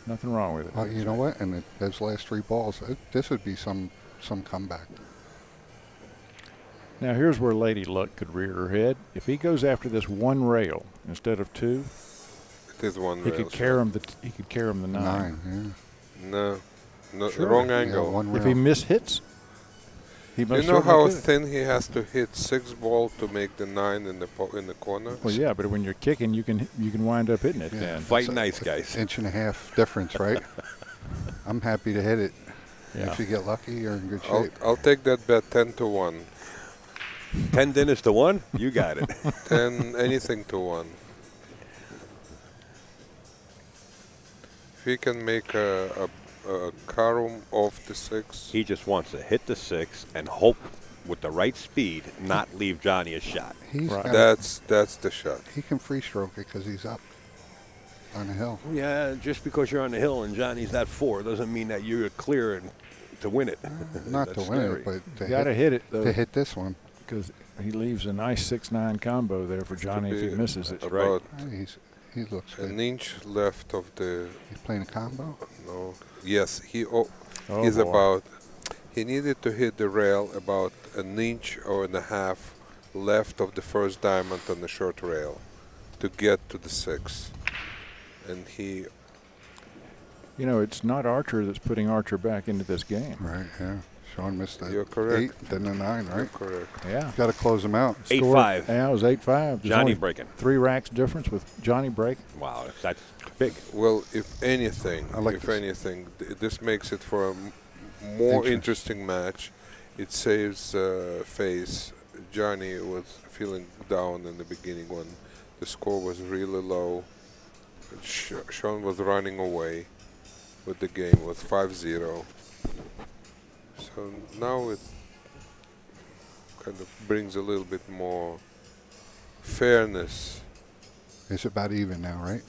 Nothing wrong with it. You know what? And those last 3 balls, this would be some comeback. Now here's where Lady Luck could rear her head. If he goes after this 1 rail instead of 2, It is 1 he rail. could carry him. He could carry him the 9. 9, No, Sure. wrong yeah. angle. Yeah, 1 rail. If he mishits, He You most know certainly how could. thin he has to hit 6 ball to make the 9 in the corner? Well, yeah, but when you're kicking, you can wind up hitting it. Yeah. Then Fight nice, guys. Inch and a half difference, right? I'm happy to hit it. Yeah. If you get lucky, you're in good I'll, shape. I'll take that bet 10-1. 10 dinners to 1? You got it. 10 anything to 1. If he can make a carom off the 6. He just wants to hit the 6 and hope with the right speed not leave Johnny a shot. He's Right. got That's the shot. he can free stroke it because he's up on the hill. Yeah, just because you're on the hill and Johnny's that 4 doesn't mean that you're clear to win it. Not to That's win scary. it, but to you got to hit it to though, hit this one. because he leaves a nice 6-9 combo there for Johnny if he be misses it. right. About He looks good. an inch left of the. He's playing a combo. No. Yes, he's boy. about. He needed to hit the rail about an inch or and a half left of the first diamond on the short rail to get to the 6. And he. You know, it's not Archer that's putting Archer back into this game. Right, yeah. Sean missed the You're correct. 8, then the 9, You're right? correct. Yeah. Got to close him out. 8-5. Yeah, it was 8-5. There's Johnny only breaking. 3 racks difference with Johnny breaking. Wow, that's big. Well, if anything, I like this. this makes it for a more Interest. interesting match. It saves face. Johnny was feeling down in the beginning when the score was really low. Shaun was running away with the game. It was 5-0. So now it kind of brings a little bit more fairness. It's about even now, right?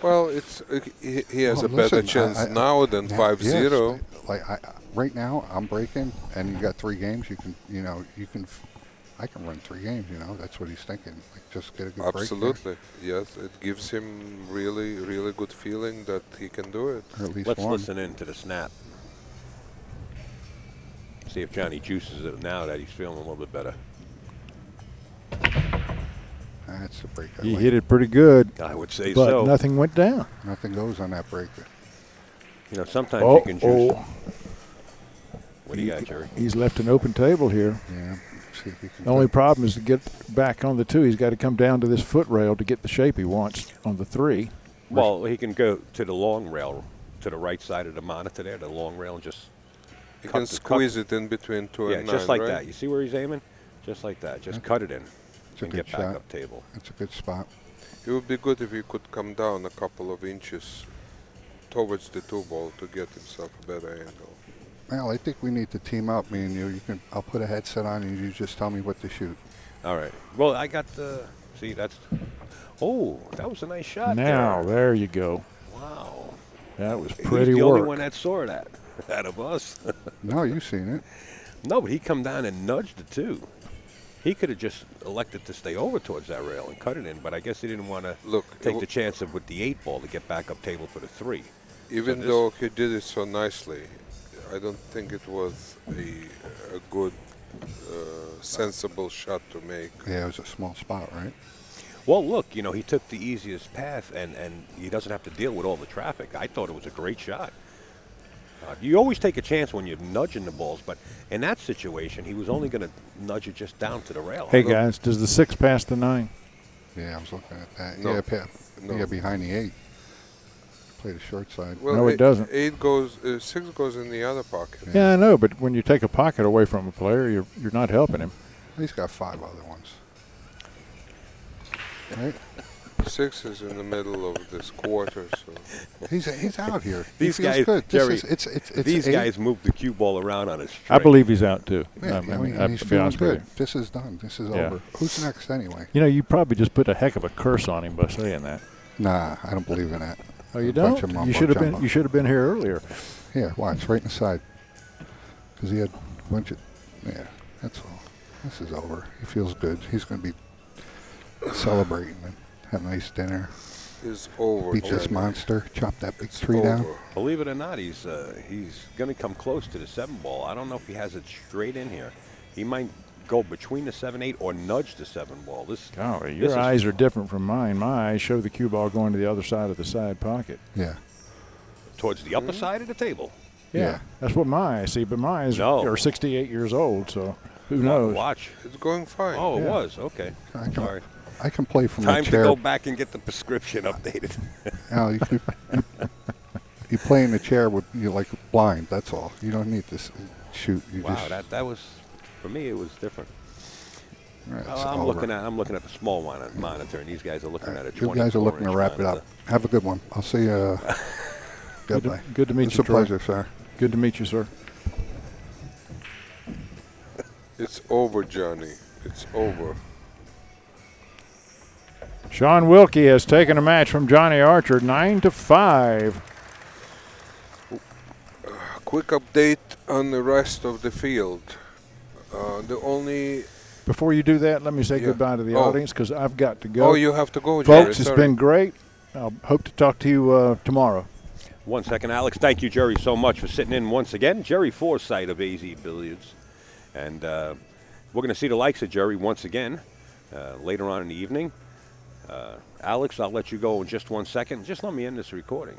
Well, it's he has Well, a better listen, chance now than 5-0. Yes, like right now, I'm breaking, and you got 3 games. You can, I can run 3 games. That's what he's thinking. Like, just get a good break. Absolutely, yes. It gives him really, really good feeling that he can do it. Or at least Let's one. listen in to the snap. See if Johnny juices it now that he's feeling a little bit better. That's a break. I He like. hit it pretty good, I would say but so. nothing went down. Nothing goes on that break. Sometimes you can juice. What do you got, Jerry? He's left an open table here. Yeah. See if he can The only put- problem is to get back on the 2. He's got to come down to this foot rail to get the shape he wants on the 3. Well, he can go to the long rail, to the right side of the monitor there, the long rail, and just He cut can the- squeeze it in between 2 Yeah, and 9, just like right? that. You see where he's aiming? Just like that. Just cut it in It's a and good get back shot. up table. It's a good spot. It would be good if he could come down a couple of inches towards the 2 ball to get himself a better angle. Well, I think we need to team up, me and you. I'll put a headset on and you just tell me what to shoot. All right. Well, I got the. See, that's. Oh, that was a nice shot. Now, there. there you go. Wow. That was He's pretty the work. only one that saw that out of us. No, you've seen it. No, but he come down and nudged it too. He could have just elected to stay over towards that rail and cut it in, but I guess he didn't want to take the chance of with the 8 ball to get back up table for the 3. Even this- though he did it so nicely, I don't think it was a good, sensible shot to make. Yeah, it was a small spot, right? Well, look, he took the easiest path, and he doesn't have to deal with all the traffic. I thought it was a great shot. You always take a chance when you're nudging the balls, but in that situation, he was only going to nudge it just down to the rail. Hey, guys, does the 6 pass the 9? Yeah, I was looking at that. No. Yeah, yeah, behind the 8. Play the short side. Well, No, it doesn't. 6 goes in the other pocket. Yeah, I know, but when you take a pocket away from a player, you're not helping him. He's got 5 other ones. Right? 6 is in the middle of this quarter, so He's out here. These he feels guys, good. Jerry, It's these 8. guys move the cue ball around on a string. I believe he's out, too. Yeah, I mean, he's to be feeling honest with good. you. This is done. This is Yeah. over. Who's next anyway? You probably just put a heck of a curse on him by saying that. Nah, I don't believe in that. Oh, you A bunch don't? of mumbo You should have been. jumbo. You should have been here earlier. Here, watch, right in the side. Because he had a bunch of, yeah, that's all. This is over. He feels good. He's going to be celebrating and have a nice dinner. is over. Beat this Johnny. monster. Chop that big It's tree down. over. Believe it or not, he's going to come close to the 7 ball. I don't know if he has it straight in here. He might go between the 7-8 or nudge the 7 ball. Golly, This your is- eyes are different from mine. My eyes show the cue ball going to the other side of the side pocket. Yeah. towards the upper side of the table. Yeah, that's what my eyes see, but my eyes are 68 years old, so who knows? Watch. It's going fine. Oh, it was? Okay. Sorry. I can play from Time the chair. to go back and get the prescription updated. Al, you play in the chair with you like blind. That's all. You don't need to shoot. You Wow, just, that was, for me, it was different. Right, I'm looking at the small one on monitor, and these guys are looking at a 24-inch you guys are looking to wrap it up. Have a good one. I'll see you. Goodbye. Good to meet it's you, a pleasure, sir. Good to meet you, sir. It's over, Johnny. It's over. Shaun Wilkie has taken a match from Johnny Archer, 9-5. Quick update on the rest of the field. The only... Before you do that, let me say goodbye to the audience because I've got to go. Oh, you have to go, Jerry. Folks, it's been great. I hope to talk to you tomorrow. 1 second, Alex. Thank you, Jerry, so much for sitting in once again. Jerry Forsythe of AZ Billiards. And we're going to see the likes of Jerry once again later on in the evening. Alex, I'll let you go in just 1 second. Just let me end this recording.